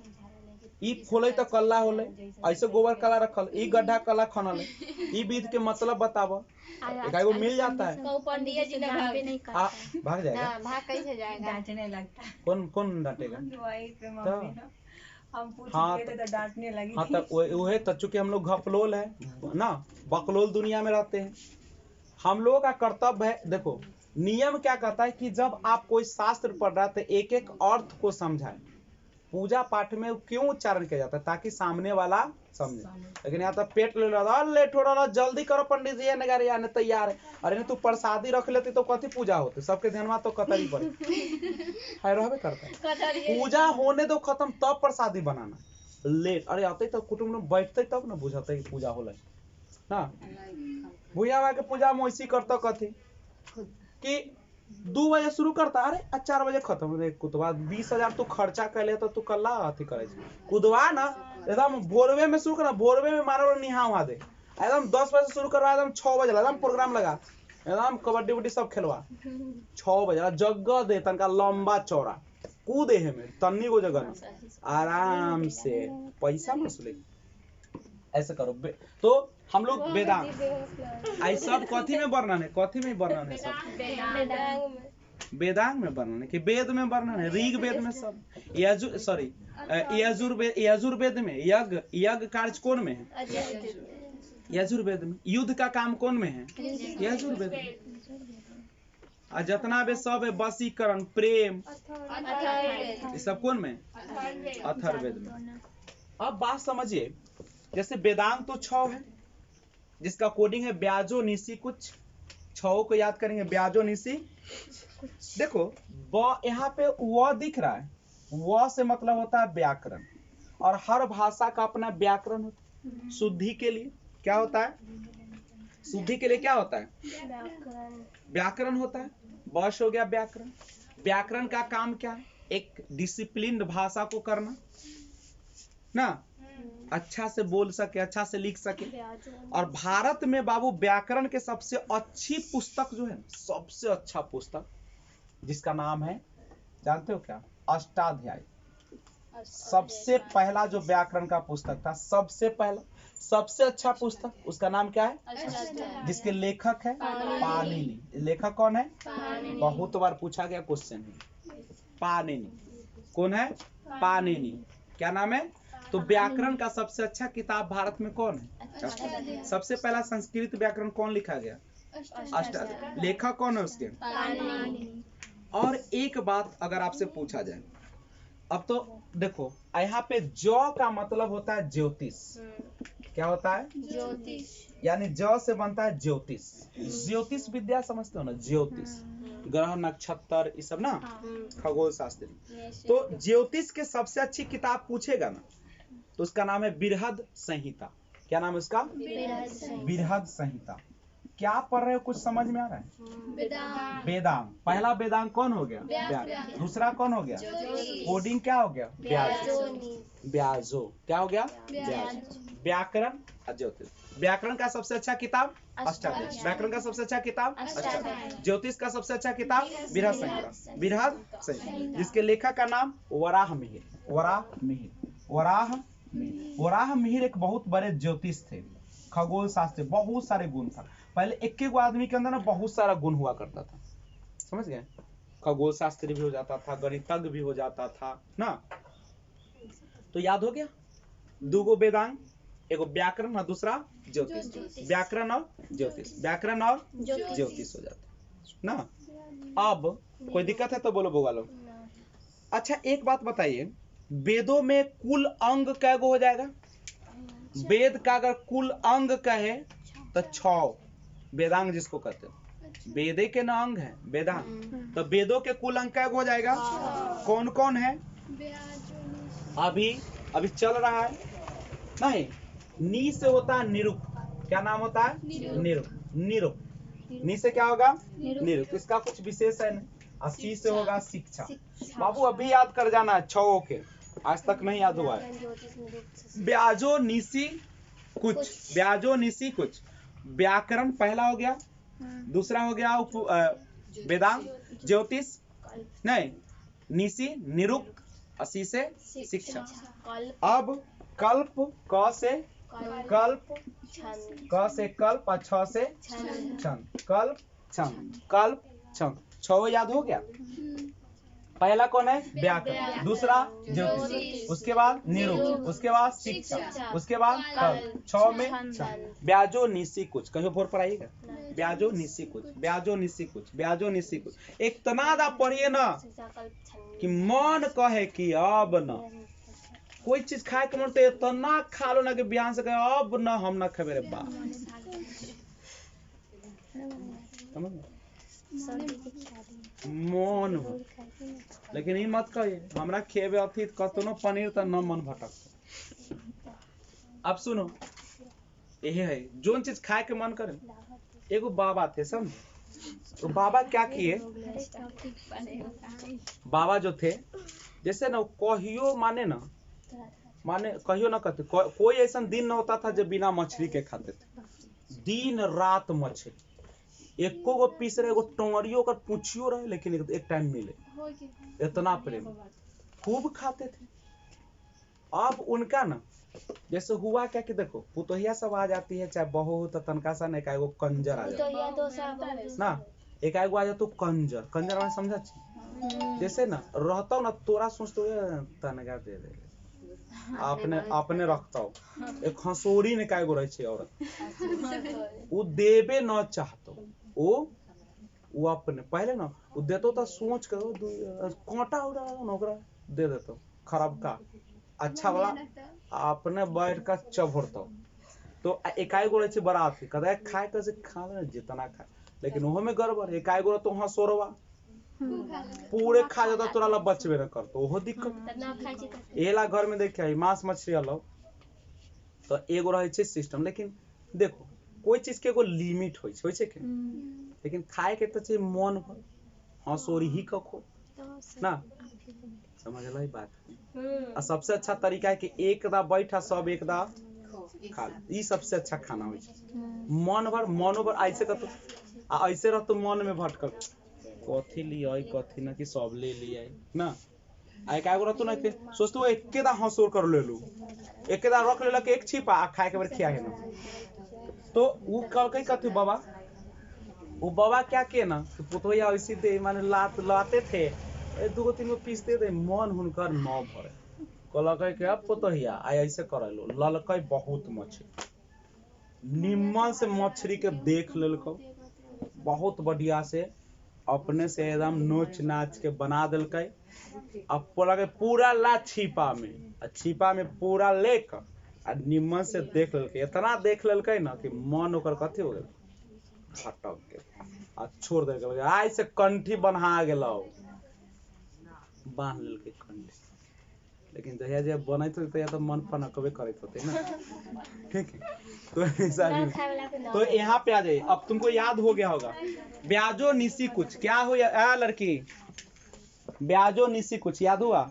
ई खोले तो कल्ला होले, ऐसे गोबर कला रखल, ई गड्ढा कला खनल है, ई विध के मतलब बताव। एकागो मिल जाता है पंडित जी जानबे नहीं आ, करता भाग जाएगा। है। भाग कैसे जाएगा? डांटने लगता है। कौन कौन डांटेगा? वही पे मम्मी ना, हम पूछ हाँ, रहे थे तो डांटने लगी हाँ थी। तो वही तो, चूंकि हम लोग घपलोल है ना, बकलोल दुनिया में रहते हैं, हम लोगों का कर्तव्य है। देखो नियम क्या कहता है कि जब आप कोई शास्त्र पढ़ रहा है तो एक एक अर्थ को समझाए। पूजा पाठ में क्यों उच्चारण किया जाता है? ताकि सामने वाला समझे। लेकिन यहाँ तो पेट ले लो, लेट हो रहा, जल्दी करो पंडित जी, नगारी आने तैयार है। अरे नहीं, तू प्रसादी रख लेती तो कथी पूजा होती? सबके ध्यान तो कतरी पड़े है, रहबे करता है। पूजा होने दो खत्म, तब प्रसादी बनाना। लेट अरे आते तो कुटुंब में बैठते तब ना बुझाते पूजा होला ना। भूया के पूजा में ऐसी करता कथी कि 2 बजे शुरू करता, अरे 4 बजे खत्म। रे कुतवा 20,000 तू खर्चा कर ले तो तू कल्ला अथी करे कुदवा ना, एकदम भोरवे में शुरू करना, भोरवे में मारो निहा वहां दे, एकदम 10 बजे से शुरू करवा, एकदम 6 बजे एकदम प्रोग्राम लगा, एकदम कबड्डी उड्डी सब खेलवा। 6 बजे जगह दे तनका लंबा चौड़ा, कूदे है में तन्नी को जगह ना, आराम से पैसा वसूले। ऐसे करो तो हम लोग वेदांग आई सब कथी में वर्णन है? कथी में वर्णन है? सब वेदांग में वर्णन है कि वेद में वर्णन है, ऋग वेद में सब। यजुर्वेद में यज्ञ कार्य कौन में है? यजुर्वेद में। युद्ध का काम कौन में है? यजुर्वेद में। आ जितना भी सब है वशीकरण, प्रेम, ये सब कौन में? अथर्ववेद में। अब बात समझिए, जैसे वेदांग तो 6 है, जिसका कोडिंग है ब्याजो निसी कुछ। 6 को याद करेंगे, ब्याजो निसी। देखो यहाँ पे व दिख रहा है, व से मतलब होता है व्याकरण, और हर भाषा का अपना व्याकरण होता है। शुद्धि के लिए क्या होता है? शुद्धि के लिए क्या होता है? व्याकरण होता है। बस हो गया व्याकरण। व्याकरण का काम क्या है? एक डिसिप्लिन्ड भाषा को करना ना, अच्छा से बोल सके, अच्छा से लिख सके। और भारत में बाबू व्याकरण के सबसे अच्छी पुस्तक जो है, सबसे अच्छा पुस्तक जिसका नाम है, जानते हो क्या? अष्टाध्यायी। सबसे पहला जो व्याकरण का पुस्तक था, सबसे पहला सबसे अच्छा पुस्तक, उसका नाम क्या है? जिसके लेखक है पाणिनि। लेखक कौन है? बहुत बार पूछा गया क्वेश्चन है, पाणिनि। कौन है? पाणिनि। क्या नाम है? तो व्याकरण का सबसे अच्छा किताब भारत में कौन है? सबसे पहला संस्कृत व्याकरण कौन लिखा गया? अष्टाध्यायी। लेखक कौन है उसके? और एक बात अगर आपसे पूछा जाए, अब तो देखो यहाँ पे जौ का मतलब होता है ज्योतिष। क्या होता है? ज्योतिष। यानी जौ से बनता है ज्योतिष। ज्योतिष विद्या समझते हो ना? ज्योतिष, ग्रह नक्षत्र ये सब ना, खगोल शास्त्री। तो ज्योतिष के सबसे अच्छी किताब पूछेगा ना, तो उसका नाम है बृहद संहिता। क्या नाम है उसका? बृहद संहिता। क्या पढ़ रहे हो? कुछ समझ में आ रहा है? वेदांग। पहला वेदांग कौन हो गया? व्याकरण। दूसरा कौन हो गया? कोडिंग क्या हो गया? ब्याजो। क्या हो गया? ब्याजो। व्याकरण और ज्योतिष। व्याकरण का सबसे अच्छा किताब अष्टाध्यायी। व्याकरण का सबसे अच्छा किताब अष्टाध्यायी। ज्योतिष का सबसे अच्छा किताब बृहद संहिता। बृहद संहिता, जिसके लेखक का नाम वराह मिहिर। वराह मिहिर एक बहुत बड़े ज्योतिष थे, खगोल शास्त्री। बहुत सारे गुण था। पहले एक एक आदमी के अंदर ना बहुत सारा गुण हुआ करता था, समझ गए? खगोल शास्त्री भी हो जाता था, गणितज्ञ भी हो जाता था ना। तो याद हो गया, 2 वेदांग, एगो व्याकरण और दूसरा ज्योतिष। व्याकरण और ज्योतिष, व्याकरण और ज्योतिष हो जाता ना। अब कोई दिक्कत है तो बोलो बोगा लो। अच्छा एक बात बताइए, वेदों में कुल अंग कैगो हो जाएगा? वेद का अगर कुल अंग कहे तो 6 वेदांग जिसको कहते हैं। वेदे के ना अंग है वेदांग, तो वेदों के कुल अंग कैगो हो जाएगा? कौन कौन है? अभी चल रहा है नहीं, नी से होता है निरुक्त। क्या नाम होता है? निरुक्त। नी से क्या होगा? निरुक्त। इसका कुछ विशेष है नहीं। सी से होगा शिक्षा। बाबू अभी याद कर जाना है 6 के, आज तक नहीं याद हुआ है। ब्याजो निसी कुछ, ब्याजो निसी कुछ। व्याकरण पहला हो गया, दूसरा हो गया वेदांग, ज्योतिष नहीं, निसी, निरुक्त, 80 से शिक्षा। कल्प अब कल्प क से कल्प, छंद क से कल्प और छ से छंद छंद। कल्प छंद, कल्प छंद। 6 याद हो गया। पहला कौन है? व्याकरण, दूसरा ज्योतिष, उसके बाद निरुक्त, उसके बाद शिक्षा, उसके बाद कल्प। 6 में छंद। ब्याजो निसी कुछ कहीं फोर पर आइएगा। ब्याजो निसी कुछ, ब्याजो निसी कुछ, ब्याजो निसी कुछ। एक तनादा पढ़िए ना कि मन कहे कि अब न कोई चीज खाए के मन तो इतना खा लो ना कि बयान से कहे अब न हम ना खेबे रे बाप। समझ गए? मन हो। लेकिन ई मत कहिए हमरा खेबे अथी कतनो पनीर त न मन भटक। अब सुनो, यही है जोन चीज खाए के मन करे। एगो बाबा थे, समझ, तो बाबा क्या किए, बाबा जो थे जैसे ना कहियो माने कहियो ना कहते, कोई ऐसा दिन ना होता था जब बिना मछली के खाते थे। दिन रात मछली, एको गो पीस रहे, एगो टोंगरियो का पूछियो रहे, लेकिन एक टाइम मिले। इतना प्रेम, खूब खाते थे। अब उनका ना जैसे हुआ क्या कि देखो पुतोहिया सब आ जाती है, चाहे बहू हो तो तनका सा एक एगो कंजर आ जाता है ना, एक एगो आ जाता कंजर। कंजर में समझा छी जैसे ना रहता ना तोरा सोचतो तनका दे दे अपने रखता हो। एक हंसोरी ने काय गो रहे छे औरत, वो देबे न चाहतो, वो अपने पहले ना वो देतो तो सोच कर कांटा उड़ा नौकरा दे देतो खराब का अच्छा वाला अपने बैठ कर चबोड़ता। तो एकाई गो रहे बारात कदा खाए कैसे खा ले जितना खाए, लेकिन वो में गड़बड़ एकाई गो तो हंसोरवा पूरे खा जाता तोरा ला बचबे न करतो, ओहो दिक्कत। एला घर में देखे मांस मछली अलग तो एगो रहे छे सिस्टम। लेकिन देखो कोई चीज के एगो लिमिट होय छे के, लेकिन खाए के तो छे मन भर हंसोरी ही कखो ना, समझ लाई बात। और सबसे अच्छा तरीका है कि एकदा बैठा सब एकदा खा, ई सबसे अच्छा खाना होय छे। मन भर मनो भर ऐसे कतो ऐसे रहतो मन में भटक कथी लिया कथी ना कि सब ले लिया ना, आई काय गो रहतो ना के सोचतो एकेदा हंसोर कर लेलू, एकेदा रख लेलक एक छिपा आ खाए के बार खिया है ना। तो वो कल कई कथी बाबा, वो बाबा क्या किए ना कि पुतोया ऐसी दे माने लाते थे दूगो तीन पीस दे दे, मन हुनकर न भरे कहलकै कि अब पुतोहिया आई ऐसे करलो ललकै बहुत मछली, निम्मन से मछली के देख लेलको बहुत बढ़िया से अपने से एकदम नोच नाच के बना देलकै। अब पूरा ला छिपा में पूरा लेकर आ निम्मन से देख लेलकै, इतना देख लेलकै ना कि मन ओकर कथी हो गेल भटक गेल आ छोड़ दे आई से कंठी बन्हा गेलो, बांध लेलकै कंठी। लेकिन जहिया जहिया बनैत होते या तो मन फनकबे करते होते ना, ठीक है। तो ऐसा नहीं, तो यहाँ पे आ जाइए। अब तुमको याद हो गया होगा ब्याजो निसी कुछ क्या हुआ लड़की, ब्याजो निसी कुछ याद हुआ।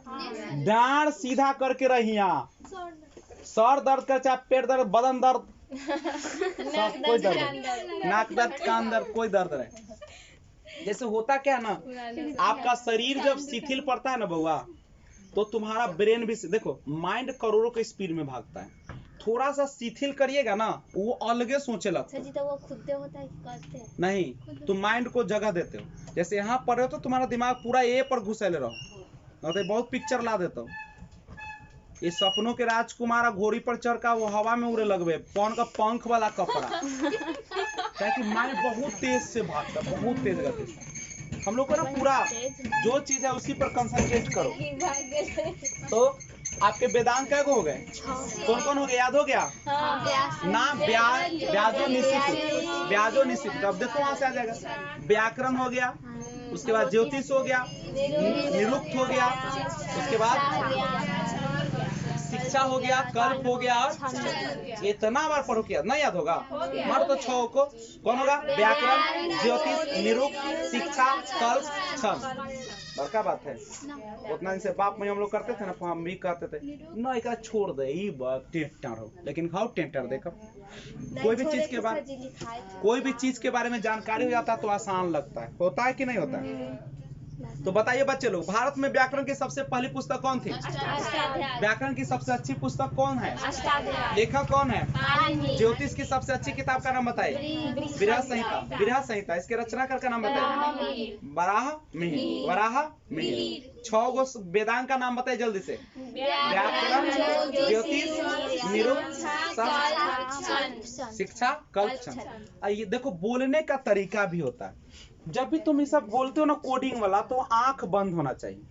डांड सीधा करके रहिया, सर दर्द कर चाहे पेट दर्द बदन दर्द कोई दर्द, नाक दर्द कान दर्द कोई दर्द नहीं। जैसे होता क्या ना, आपका शरीर जब शिथिल पड़ता है ना बउआ, तो तुम्हारा ब्रेन भी देखो माइंड करोड़ों के स्पीड में भागता है, थोड़ा सा शिथिल करिएगा ना वो अलगे सोचे लगता है। तो वो खुद होता है कि करते हैं? नहीं, तुम माइंड को जगह देते हो। जैसे यहाँ पढ़ रहे हो तो तुम्हारा दिमाग पूरा ए पर घुसेले रहो, तो बहुत पिक्चर ला देता हूँ। ये सपनों के राजकुमार घोड़ी पर चढ़ का वो हवा में उड़े लगवे कौन का पंख वाला कपड़ा, ताकि माइंड बहुत तेज से भागता, बहुत तेज गति से। हम लोग को ना पूरा जो चीज है उसी पर कंसंट्रेट करो। तो आपके वेदांत क्या हो गए, कौन कौन हो गए याद हो गया ना, ब्याजो निश्चित, ब्याजो निश्चित। अब देखो वहां से आ जाएगा, व्याकरण हो गया, उसके बाद ज्योतिष हो गया, निरुक्त हो गया, उसके बाद शिक्षा हो गया, कल्प हो गया, और इतना बार पढ़ो क्या नहीं याद होगा, मारो तो 6 को कौन होगा, व्याकरण, ज्योतिष, निरुक्त, शिक्षा, कल्प, छंद। बड़का बात है, उतना दिन से बाप में हम लोग करते थे ना, हम भी करते थे ना, एक छोड़ दे ई बात टेंटर हो, लेकिन खाओ टेंटर देखो कोई भी चीज के बारे में जानकारी हो जाता है तो आसान लगता है, होता है कि नहीं होता है। तो बताइए बच्चे लोग, भारत में व्याकरण की सबसे पहली पुस्तक कौन थी? अष्टाध्यायी। व्याकरण की सबसे अच्छी पुस्तक कौन है? अष्टाध्यायी। लेखक कौन है? पाणिनि। ज्योतिष की सबसे अच्छी किताब का नाम बताइए। विरह संहिता। विरह संहिता, इसके रचनाकार का नाम बताइए। वराह मिहिर। वराह मिहिर। 6 गो वेदांग का नाम बताइए जल्दी से। व्याकरण, ज्योतिष, निरुक्त, शिक्षा, कल्प, छंद। ये देखो, बोलने का तरीका भी होता है। जब भी तुम ये सब बोलते हो ना कोडिंग वाला, तो आंख बंद होना चाहिए।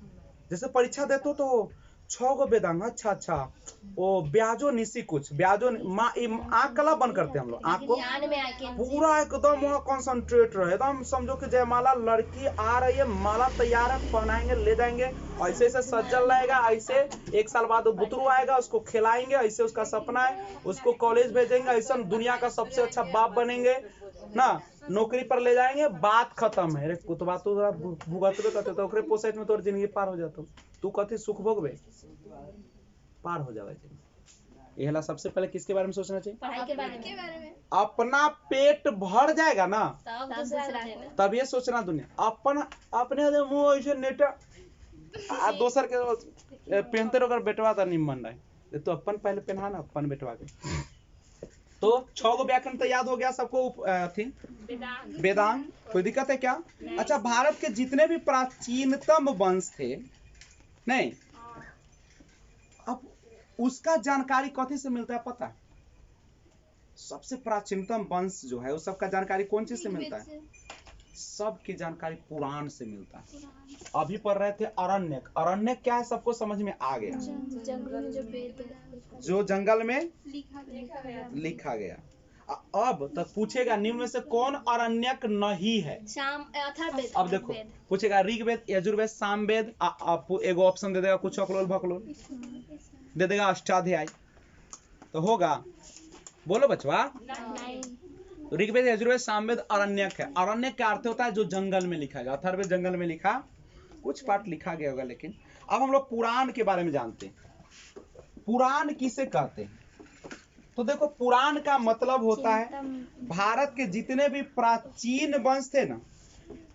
जैसे परीक्षा देते हो तो 6 गो वेदांग, अच्छा वो ब्याजो निशी कुछ ब्याजो आंख कला बंद करते हैं हम लोग, आंख को ध्यान में आके पूरा एकदम वहाँ कंसंट्रेट रहे, एकदम समझो कि जयमाला लड़की आ रही है, माला तैयार है, पहनाएंगे, ले जाएंगे, ऐसे ऐसे सज्जल रहेगा, ऐसे 1 साल बाद वो बुतरू आएगा, उसको खिलाएंगे, ऐसे उसका सपना है, उसको कॉलेज भेजेंगे, ऐसा दुनिया का सबसे अच्छा बाप बनेंगे ना, नौकरी पर ले जाएंगे, बात खत्म है। कुतबा तो भुगतबे करते तो ओकरे पोसेट में तोर जिंदगी पार हो जातो, तू कथी सुख भोगबे, पार हो जावे। यह सबसे पहले किसके बारे में सोचना चाहिए? पढ़ाई के बारे में। अपना पेट भर जाएगा ना, तब दूसरा है। तब ये सोचना दुनिया अपने मुंह ऐसे नेटा आ दोसर के पहनते रहो, अगर बेटवा तो निमन रहे तो अपन पहले पहना ना, अपन बेटवा के। तो 6 गो व्याकरण तो याद हो गया सबको, थी वेदांग। कोई दिक्कत है क्या? अच्छा, भारत के जितने भी प्राचीनतम वंश थे नहीं, अब उसका जानकारी कथी से मिलता है पता है? सबसे प्राचीनतम वंश जो है, उस सबका जानकारी कौन चीज से मिलता है? सबकी जानकारी पुराण से मिलता है। अभी पढ़ रहे थे अरण्यक। अरण्यक क्या है सबको समझ में आ गया? जंगल में जो वेद जो जंगल में लिखा गया। अब तक पूछेगा निम्न में से कौन अरण्यक नहीं है? शाम अथर्ववेद। अब देखो पूछेगा ऋग्वेद, यजुर्वेद, सामवेद, एगो ऑप्शन दे देगा कुछ अकलोल भकलोल, दे देगा अष्टाध्यायी, तो होगा? बोलो बचवा। ऋग्वेद, यजुर्वेद, सामवेद, अरण्यक है। अरण्यक का अर्थ होता है जो जंगल में लिखा गया। अथर्ववेद जंगल में लिखा, कुछ पार्ट लिखा गया होगा, लेकिन अब हम लोग पुराण के बारे में जानते हैं। पुराण किसे कहते हैं? तो देखो, पुराण का मतलब होता है भारत के जितने भी प्राचीन वंश थे ना,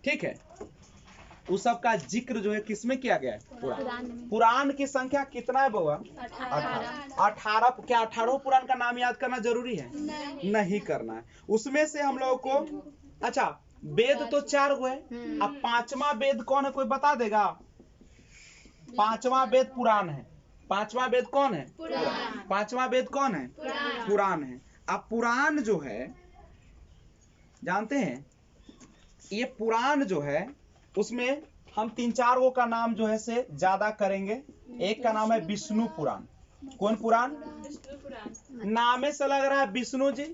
ठीक है, उस सब का जिक्र जो है किसमें किया गया है? पुराण। पुराण की संख्या कितना है बउआ? 18। क्या 18 पुराण का नाम याद करना जरूरी है? नहीं करना है। उसमें से हम लोगों को, अच्छा, वेद तो 4 गो है, अब 5वां वेद कौन है, कोई बता देगा? 5वां वेद पुराण है। 5वां वेद कौन है? 5वां वेद कौन है? पुराण है। अब पुराण जो है, जानते हैं, ये पुराण जो है उसमें हम 3-4 गो का नाम जो है से ज्यादा करेंगे। एक का नाम है विष्णु पुराण। कौन पुराण? नामे से लग रहा है विष्णु जी।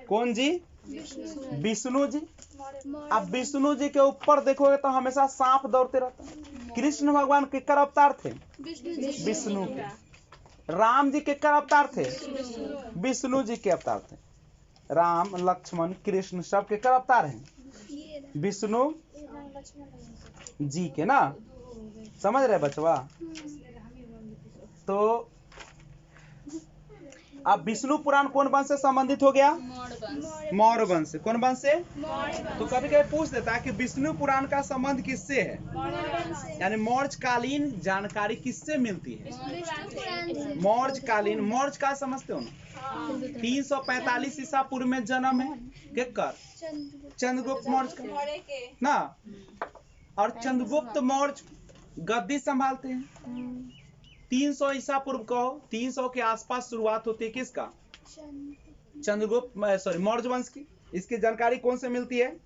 कौन जी? विष्णु जी। अब विष्णु जी के ऊपर देखोगे तो हमेशा सांप दौड़ते रहता है। कृष्ण भगवान किसका अवतार थे? विष्णु के। राम जी किसका अवतार थे? विष्णु जी के अवतार थे। राम, लक्ष्मण, कृष्ण सब किसका अवतार हैं? विष्णु जी के ना। समझ रहे बचवा? तो अब विष्णु पुराण कौन वंश से संबंधित हो गया? मौर्य वंश से। कौन वंश से? तो कभी कभी पूछ देता है कि विष्णु पुराण का संबंध किससे है, यानी मौर्यकालीन जानकारी किससे मिलती है? मौर्यकालीन। मौर्य का समझते हो ना? 345 ईसा पूर्व में जन्म है किसका? चंद्रगुप्त मौर्य का ना। और चंद्रगुप्त मौर्य गद्दी संभालते हैं। 300 ईसा पूर्व को, 300 के आसपास शुरुआत होती है किसका? चंद्रगुप्त, सॉरी, मौर्य वंश की। इसकी जानकारी कौन से मिलती है?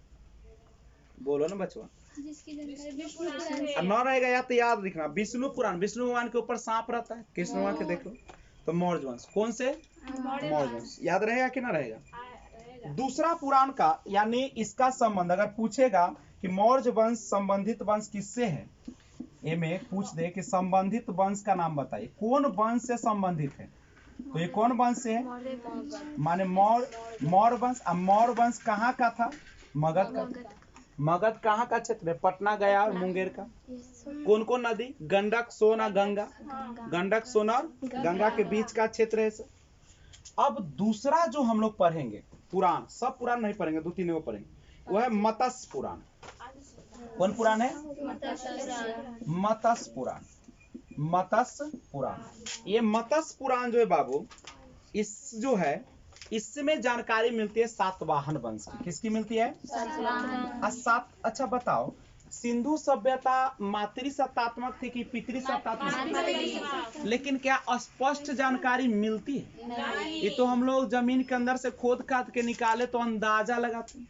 बोलो ना बचवा। न रहेगा या तो याद रखना, विष्णु पुराण। विष्णु भगवान के ऊपर सांप रहता है, कृष्ण भगवान के देख लो। तो मौर्य वंश। कौन से? मौर्य वंश। याद रहेगा कि ना रहेगा? दूसरा पुराण का, यानी इसका संबंध अगर पूछेगा कि मौर्य वंश संबंधित वंश किससे है, ये में पूछ दे कि संबंधित वंश का नाम बताइए, कौन वंश से संबंधित है? तो ये कौन वंश से है? माने मौर्य वंश। अब मौर्य वंश कहाँ का था? मगध का। मगध कहाँ का क्षेत्र है? पटना, गया और मुंगेर का। कौन कौन नदी? गंडक, सोन और गंगा। गंडक, सोन और गंगा के बीच का क्षेत्र है। अब दूसरा जो हम लोग पढ़ेंगे पुराण, सब पुराण नहीं पढ़ेंगे, 2-3 गो पढ़ेंगे, वो है मत्स्य पुराण। कौन पुराण है? मत्स्य मत्स्य पुराण। मत्स्य पुराण, ये मत्स्य पुराण जो है बाबू, इस जो है इसमें जानकारी मिलती है सातवाहन वंश की। किसकी मिलती है? सात। अच्छा बताओ, सिंधु सभ्यता मातृ सत्तात्मक थी कि पितृ सत्तात्मक? लेकिन क्या स्पष्ट जानकारी मिलती है? ये तो हम लोग जमीन के अंदर से खोद काट के निकाले तो अंदाजा लगाते हैं।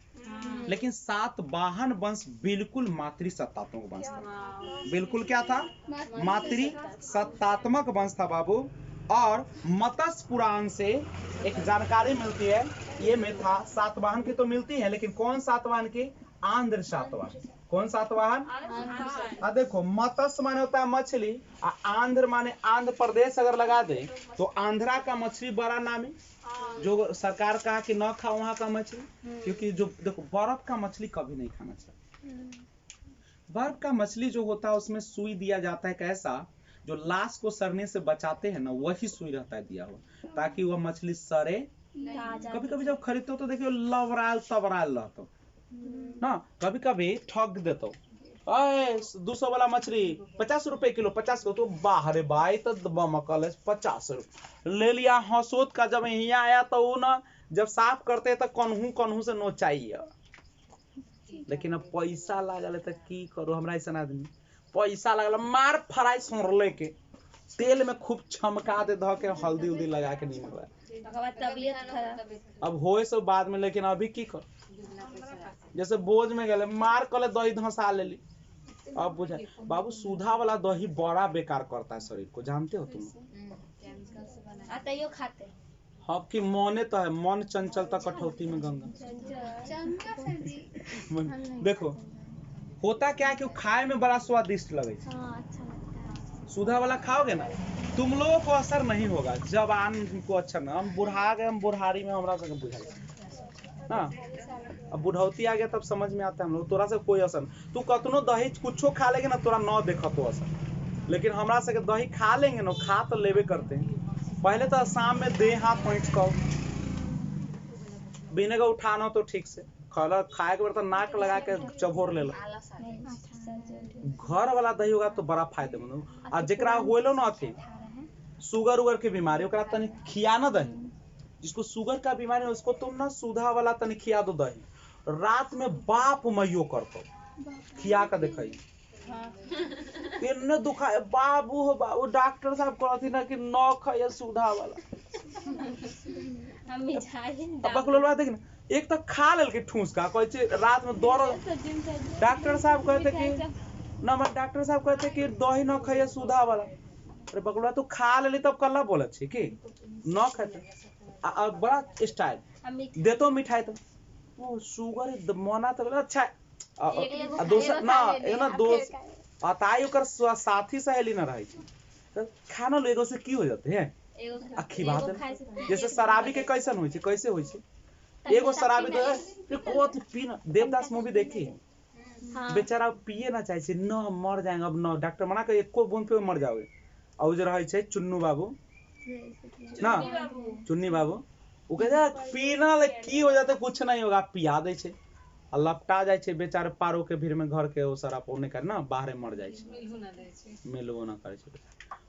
लेकिन सातवाहन वंश बिल्कुल मातृ सत्तात्मक वंश था। बिल्कुल क्या था? मातृ सत्तात्मक वंश था बाबू। और मत्स्य पुराण से एक जानकारी मिलती है, ये में था सातवाहन की तो मिलती है, लेकिन कौन सातवाहन की? आंध्र सातवाहन। कौन सातवाहन? देखो, मत्स्य माने होता है मछली, आंध्र माने आंध्र प्रदेश अगर लगा दे तो आंध्रा का मछली बड़ा नामी, जो सरकार कहा कि न खाओ वहां का मछली, क्योंकि जो देखो बर्फ का मछली कभी नहीं खाना चाहिए। बर्फ का मछली जो होता है उसमें सुई दिया जाता है, कैसा जो लाश को सड़ने से बचाते हैं ना, वही सुई रहता है दिया हुआ, ताकि वह मछली सड़े। कभी कभी जब खरीदते हो तो देखियो लवराल तवराल रहता ना, कभी कभी ठग देते 200 वाला मछली 50 रुपए किलो, 50 किलो, तो बाहर भाई तो बमकल 50 रुपए ले लिया हंसोत का। जब यहाँ आया तो वो ना जब साफ करते तो कन्हू से नोचाइए, लेकिन अब पैसा लागल तो की करो। हमरा ऐसा आदमी पैसा लगल मार फ्राई सोरले के तेल में खूब छमका दे ध के हल्दी उल्दी लगा के नहीं मिला, तबीयत खराब। अब होए सब बाद में। लेकिन अभी की कर, जैसे बोझ में गए मार कले दही धंसा लेली। अब बुझा बाबू, सुधा वाला दही बड़ा बेकार करता है शरीर को, जानते हो तुम? आताइयो खाते। हाँ कि मने तो है, मन चंचलता कठौती में गंगा। देखो होता क्या है कि खाए में बड़ा स्वादिष्ट लगे। सुधा वाला खाओगे ना, तुम लोगों को असर नहीं होगा, जवान को अच्छा ना। हम बुढ़ा गए, हम बुढ़ारी में हमरा से बुझा ना, अब बुढ़ौती आ गया तब समझ में आता है हम लोग। तोरा से कोई असर नहीं, तू कतनो दही कुछो खा लेगे ना, तोरा न देखा तो असर। लेकिन हमरा से दही खा लेंगे ना, खा तो लेवे करते हैं। पहले तो शाम में दे हाथ पहुँच को बिने का उठाना तो ठीक से खाए के बर्तन नाक लगा के चबोर ले लो। घर वाला दही होगा तो बड़ा फायदेमंद। और जेकरा होलो ना थी शुगर उगर की बीमारी, ओकरा तनी खिया ना दही। जिसको शुगर का बीमारी है उसको तुम ना सुधा वाला तनी खिया दो दही, रात में बाप मइयो करतो खिया का देखई इन्ने दुखा बाबू हो बाबू। डॉक्टर साहब कहती ना कि न खाइए सुधा वाला। हम जाए बकलोलवा देख ना, एक तो खा लेल के ठूस का कहै रात में दौड़। डॉक्टर साहब कहते कि ना, मत डॉक्टर साहब कहते कि दही न खाइए सुधा वाला। अरे बकलोलवा तू खा लेली तब कल्ला बोलत छी कि न खाते। बड़ा स्टाइल देतो मिठाई तो वो शुगर मना तो अच्छा। दोसर ना ना दोस्त अताई ओकर साथी सहेली ना रहे छी तो खाना लो एगो से की हो जाते हैं अखी बात। जैसे शराबी के कैसन होई छै, कैसे होई छै? एगो शराबी तो कोत पीना। देवदास मूवी देखी, बेचारा पिए ना चाहे न, मर जाएंगे अब न, डॉक्टर मना कर एको बूंद पे मर जाओगे। और जो रहे छै चुन्नू बाबू ना, चुन्नी बाबू वो कहते पीना ले की हो जाते, कुछ नहीं होगा, पिया दे छे आ लपटा जाए छे बेचारे पारो के भीड़ में घर के ओ सारा पौने कर ना बाहर मर जाए छे, मिलबो ना करे छे।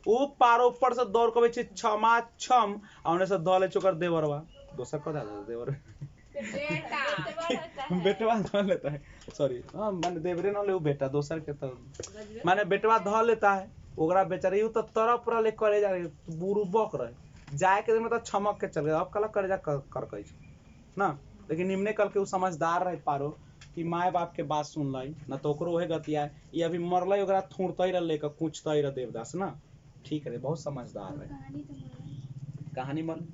वो पारो ऊपर से दौड़ के छे छमा छम औने से धले चोकर देवरवा दोसर को दादा देवर बेटवा धो लेता है, सॉरी हां माने देवरे न ले बेटा दोसर के तो माने बेटवा धो लेता है। ओकरा बेचारे यू तो तरफ पूरा ले करे जा बुरु बक रहे जाए के मतलब छमक के चल गए। अब कल करे जा कर कही ना, लेकिन निम्ने कल के वो समझदार रहे पारो कि माए बाप के बात सुन लाई ना, तो ओकरो ओहे गतिया ये अभी मरले ओकरा थूरतई रह लेके कुचतई रह देवदास ना, ठीक है बहुत समझदार रहे। कहानी मर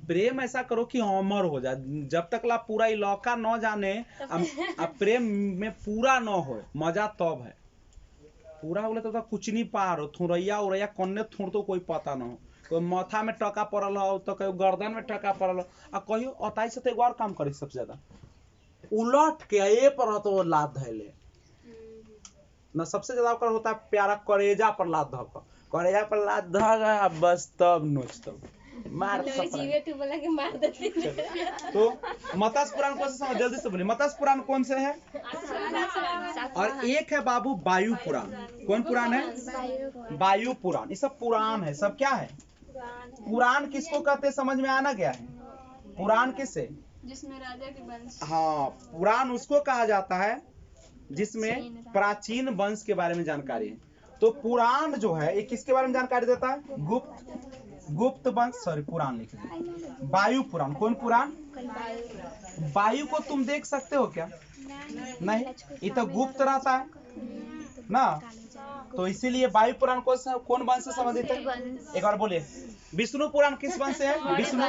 प्रेम ऐसा करो कि अमर हो जाए, जब तक ला पूरा इलाका न जाने अब प्रेम में पूरा न हो मजा तब है। पूरा बोले तो कुछ नहीं पार हो, थुरैया उरैया कन्ने थुर तो कोई पता न हो, कोई माथा में टका पड़ल हो तो कोई गर्दन में टका पड़ल हो। आ कहियो अताई से तो एक और काम करे सबसे ज्यादा उलट के ए पर तो लात धैले ना, सबसे ज्यादा ओकर होता है प्यारा करेजा पर लात धक, करेजा पर लात धक बस तब नोच तब मार सब जीवे तू बोला कि मार देती तो मत्स्य पुराण कौन सा, जल्दी से बोलिए, मत्स्य पुराण कौन से है? और एक है बाबू वायु पुराण। कौन पुराण है? वायु पुराण। ये सब पुराण है, सब क्या है? पुराण किसको कहते हैं, समझ में आना गया है? पुराण किससे? जिसमें राजा के वंश। हाँ, पुराण उसको कहा जाता है जिसमें प्राचीन वंश के बारे में जानकारी है। तो पुराण जो है ये किसके बारे में जानकारी देता है? गुप्त वंश, सॉरी पुराण लिख दिया, वायु पुराण। कौन पुराण? वायु को तुम देख सकते हो क्या? नहीं, ये तो गुप्त रहता है ना, तो इसीलिए वायु पुराण कौन वंश से संबंधित है? एक बार बोलिए। विष्णु पुराण किस वंश से है? विष्णु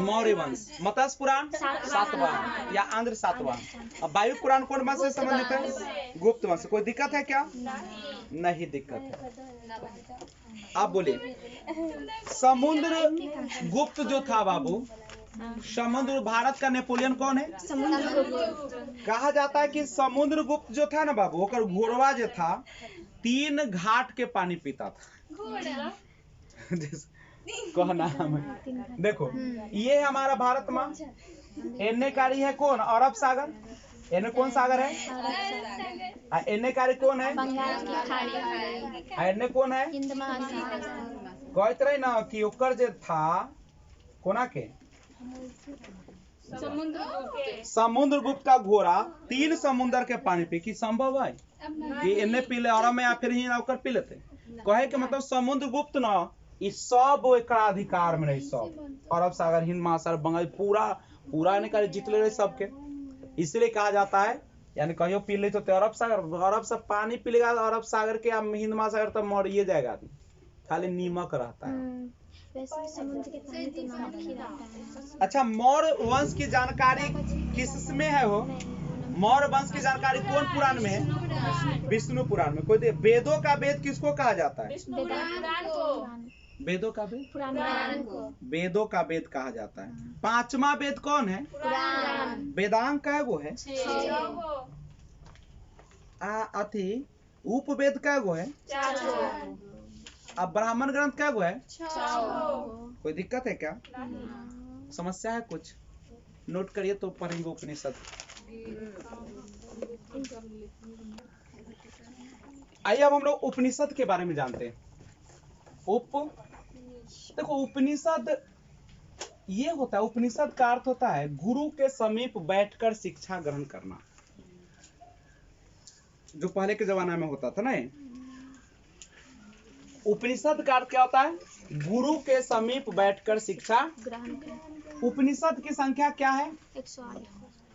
मौर्य वंश। मत्स्य पुराण सातवाहन या आंध्र सातवाहन। अब वायु पुराण कौन वंश से संबंधित है? गुप्त वंश। कोई दिक्कत है क्या? नहीं दिक्कत है। आप बोलिए। समुद्र गुप्त जो था बाबू, समुद्र, भारत का नेपोलियन कौन है? कहा जाता है कि समुद्र गुप्त जो था ना बाबू, ओकर घोड़वा जो था 3 घाट के पानी पीता था। कहना देखो, ये हमारा भारत माँ, एने कारी है कौन? अरब सागर। एने कौन सागर है? एने कारी कौन है? एने कौन है? कहते रहे ना कि ओकर जे था कोना के समुद्रगुप्त का घोड़ा 3 समुद्र के पानी पी। की संभव है कि इन्हें पी ले अरब में या फिर ही होकर पी लेते? कहे के मतलब समुद्रगुप्त ना इस सब एक अधिकार में रही, सब अरब सागर, हिंद महासागर, बंगाल पूरा ने जीत ले रहे सबके। इसलिए कहा जाता है, यानी कहियो पी ले तो अरब सागर, अरब से पानी पी लेगा अरब सागर के या हिंद महासागर तो मर ही जाएगा आदमी, खाली नीमक रहता है। वैसे समुद्र के पानी तो नमक ही रहता है। अच्छा, मौर्य वंश की जानकारी किसमें है हो? मौर्य वंश की जानकारी कौन पुराण में है? विष्णु पुराण में। कोई वेदों का वेद किसको कहा जाता है? वेदों का वेद पुराण को वेदों का वेद कहा जाता है। 5वां वेद कौन है? वेदांग का वो है। अथी उपवेद का वो है। अब ब्राह्मण ग्रंथ क्या वो है? कोई दिक्कत है क्या? समस्या है कुछ? नोट करिए तो पढ़ेंगे उपनिषद। आइए अब हम लोग उपनिषद के बारे में जानते हैं। देखो, उपनिषद ये होता है, उपनिषद का अर्थ होता है गुरु के समीप बैठकर शिक्षा ग्रहण करना, जो पहले के जमाना में होता था ना। उपनिषद का अर्थ क्या होता है? गुरु के समीप बैठकर शिक्षा ग्रहण। उपनिषद की संख्या क्या है?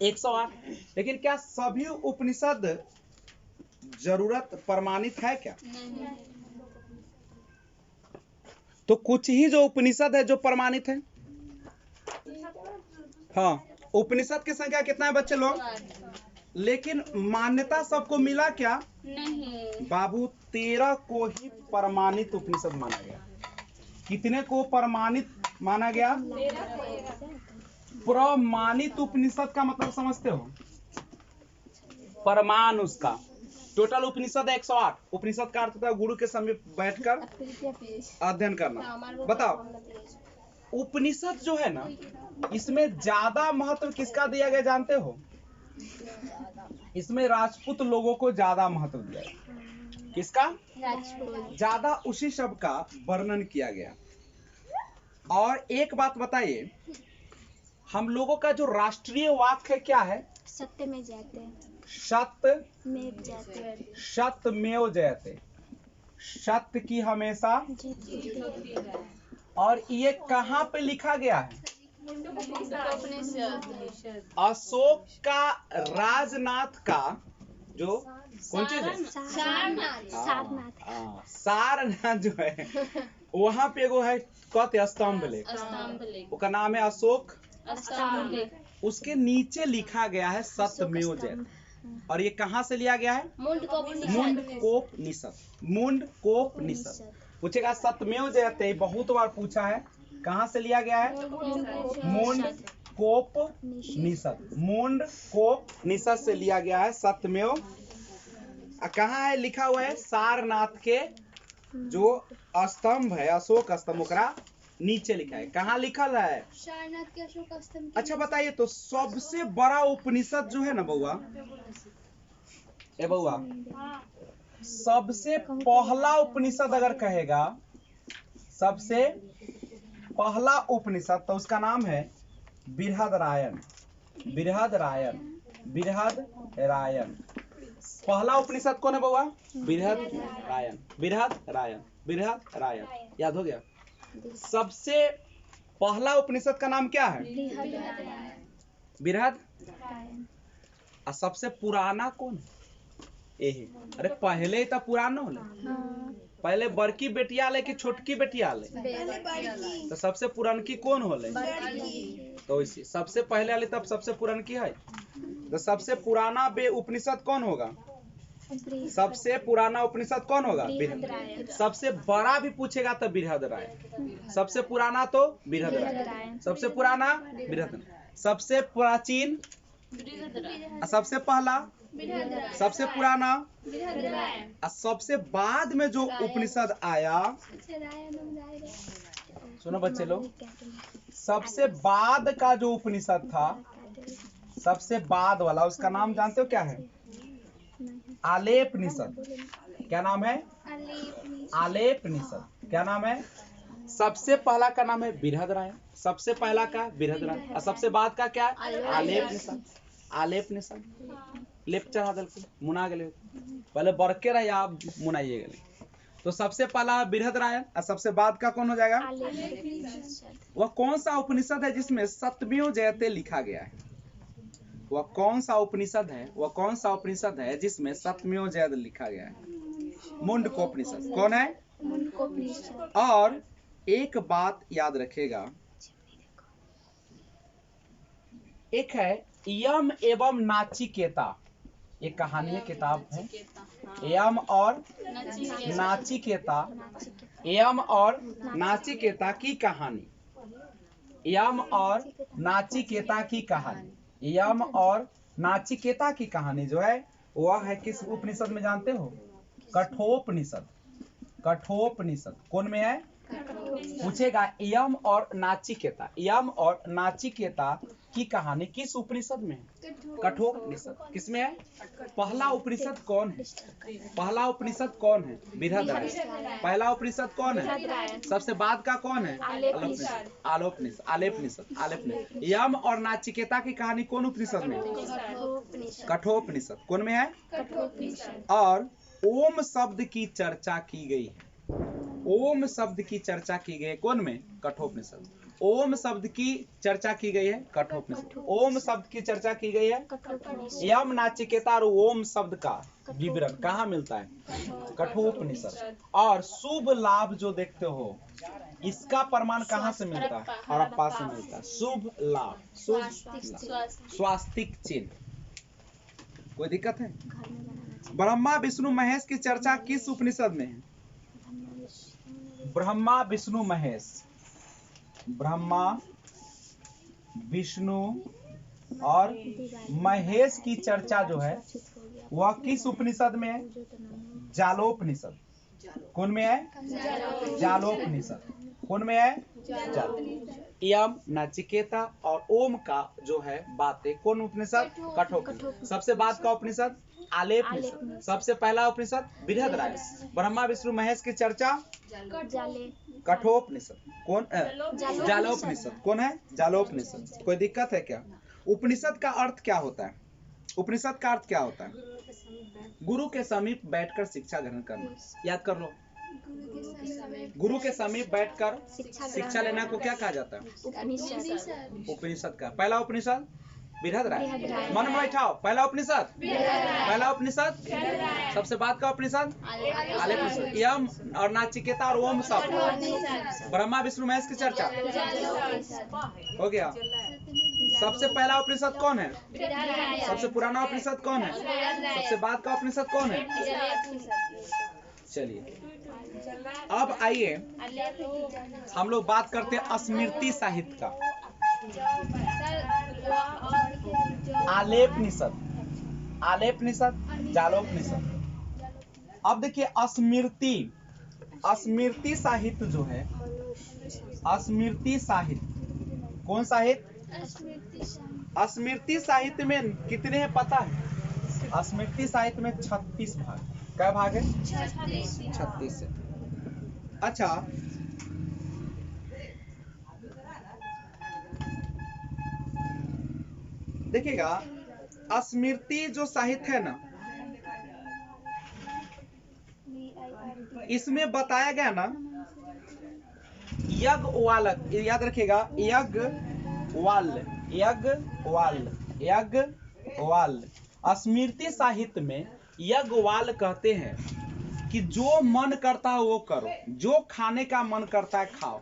108। लेकिन क्या सभी उपनिषद जरूरत प्रमाणित है क्या? तो कुछ ही जो उपनिषद है जो प्रमाणित है। हाँ, उपनिषद की संख्या कितना है बच्चे लोग? लेकिन मान्यता सबको मिला क्या? नहीं बाबू, 13 को ही प्रमाणित उपनिषद माना गया। कितने को प्रमाणित माना गया? प्रमाणित उपनिषद का मतलब समझते हो? प्रमाण उसका टोटल उपनिषद 108। उपनिषद का अर्थ होता है गुरु के समीप बैठकर अध्ययन करना। बताओ, उपनिषद जो है ना, इसमें ज्यादा महत्व किसका दिया गया जानते हो? इसमें राजपूत लोगों को ज्यादा महत्व दिया गया। किसका? ज्यादा उसी सब का वर्णन किया गया। और एक बात बताइए, हम लोगों का जो राष्ट्रीय वाक्य क्या है? सत्यमेव जयते। सत्यमेव जयते। सत्य की हमेशा। और ये कहाँ पे लिखा गया है? अशोक का राजनाथ का जो कौन चीज है? सारनाथ जो है, वहां पे एगो है कहते स्तंभ लेख, उसका नाम है अशोक स्तंभ। उसके नीचे लिखा गया है सत्यमेव जयते। और ये कहाँ से लिया गया है? मुंडकोपनिषद। मुंडकोपनिषद। पूछेगा सत्यमेव जयते, बहुत बार पूछा है, कहाँ से लिया गया है? मुंडकोपनिषद। मुंडकोपनिषद से लिया गया है सत्यमेव। कहाँ है लिखा हुआ है? सारनाथ के जो स्तंभ है, अशोक स्तंभ, ओकरा नीचे लिखा है। कहाँ लिखल है? सारनाथ के अशोक स्तंभ के अच्छा बताइए तो सबसे बड़ा उपनिषद जो है ना बउआ, ए बउआ, सबसे पहला उपनिषद अगर कहेगा, सबसे पहला उपनिषद तो उसका नाम है बृहदरायण। बृहदरायण, बृहदरायण। पहला उपनिषद कौन है बउआ? बृहदरायण, बृहदरायण, बृहदरायण। याद हो गया? सबसे पहला उपनिषद का नाम क्या है? बृहद। और सबसे पुराना कौन है? यही। अरे पहले ही तो पुराना होले। पहले बड़की बेटिया ले कि छोटकी बेटिया ले? तो सबसे पुरानकी कौन होले? तो इसी सबसे पहले वाली तब सबसे पुरानकी है। तो सबसे पुराना उपनिषद कौन होगा? सबसे पुराना उपनिषद कौन होगा? बृहदरायण। सबसे बड़ा भी पूछेगा तो बृहदरायण। सबसे पुराना तो बृहदरायण। सबसे पुराना बृहदरायण। सबसे प्राचीन, सबसे पहला, सबसे पुराना, और सबसे बाद में जो उपनिषद आया, सुनो बच्चे लोग, सबसे बाद का जो उपनिषद था, सबसे बाद वाला, उसका नाम जानते हो क्या है? आलेपनिषद। क्या नाम है? आलेपनिषद। क्या नाम है? सबसे पहला का नाम है बृहदरायण, सबसे पहला का बृहदरायण, और सबसे बाद का क्या है? आलेपनिषद। आलेपनिषद लेप चढ़ा दल के मुना गए, पहले बरके रहे आप मुनाइए गए। तो सबसे पहला बृहदरायण और सबसे बाद का कौन हो जाएगा? वह कौन सा उपनिषद है जिसमें सत्यमेव जयते लिखा गया है? वह कौन सा उपनिषद है? वह कौन सा उपनिषद है जिसमें सत्यमेव जयते लिखा गया है? मुंडकोपनिषद। कौन है? और एक बात याद रखेगा, एक है यम एवं नाचिकेता, एक कहानी किताब है, यम और नाचिकेता, यम और नाचिकेता की कहानी, यम और नाचिकेता की कहानी, यम और नाचिकेता की कहानी जो है वह है किस उपनिषद में जानते हो? कठोपनिषद। कठोपनिषद कौन में है? पूछेगा यम और नाचिकेता, यम और नाचिकेता की कहानी किस उपनिषद में है? कठोपनिषद। किसमें है? पहला उपनिषद कौन है? पहला उपनिषद कौन है? बृहदरायण। पहला उपनिषद कौन है? सबसे बाद का कौन है? आलेपनिषद। आलेपनिषद। आलेपनिषद। यम और नाचिकेता की कहानी कौन उपनिषद में? कठोपनिषद। कौन में है? और ओम शब्द की चर्चा की गई है। ओम शब्द की चर्चा की गई है कौन में? कठोपनिषद। ओम शब्द की चर्चा की गई है कठोपनिषद। ओम शब्द की चर्चा की गई है यम नाचिकेता, और ओम शब्द का विवरण कहाँ मिलता है? कठोपनिषद। और शुभ लाभ जो देखते हो इसका प्रमाण कहाँ से मिलता है? हड़प्पा से मिलता है। शुभ लाभ, शुभ स्वास्तिक चिन्ह। कोई दिक्कत है? ब्रह्मा विष्णु महेश की चर्चा किस उपनिषद में है? ब्रह्मा विष्णु महेश, ब्रह्मा विष्णु और महेश की चर्चा जो है वह किस उपनिषद में है? जालोपनिषद। कौन में है? जालोपनिषद। कौन में है? यम नाचिकेता और ओम का जो है बातें कौन उपनिषद? कठोपनिषद। सबसे बाद का उपनिषद आलेपनिषद। सबसे पहला उपनिषद बृहदरायण। ब्रह्मा विष्णु महेश की चर्चा कठोपनिषद। कौन? जालोपनिषद। कौन है? जालोपनिषद। कोई दिक्कत है क्या? उपनिषद का अर्थ क्या होता है? उपनिषद का अर्थ क्या होता है? गुरु के समीप बैठकर शिक्षा ग्रहण करना। याद कर लो, गुरु के समीप बैठकर शिक्षा लेना को क्या कहा जाता है? उपनिषद का पहला उपनिषद बृहदरायण। मन में बैठाओ, पहला उपनिषद पहला उपनिषद, सबसे बाद का उपनिषद आलेपनिषद। यम और नाचिकेता और ओम शब्द, ब्रह्मा विष्णु महेश की चर्चा हो गया। सबसे पहला उपनिषद कौन है? सबसे पुराना उपनिषद कौन है? सबसे बाद का उपनिषद कौन है? चलिए अब आइए हम लोग बात करते हैं स्मृति साहित्य का। आलेपनिषद, आलेपनिषद, जालोपनिषद। अब देखिए स्मृति, स्मृति साहित्य जो है स्मृति साहित्य। कौन साहित्य? स्मृति साहित्य में कितने हैं पता है? स्मृति साहित्य में 36 भाग। क्या भाग है? 36 है। अच्छा, देखिएगा, स्मृति जो साहित्य है ना, इसमें बताया गया ना, यज्ञवालक, याद रखिएगा, यज्ञवाल। स्मृति साहित्य में यज्ञवाल कहते हैं कि जो मन करता है वो करो, जो खाने का मन करता है खाओ,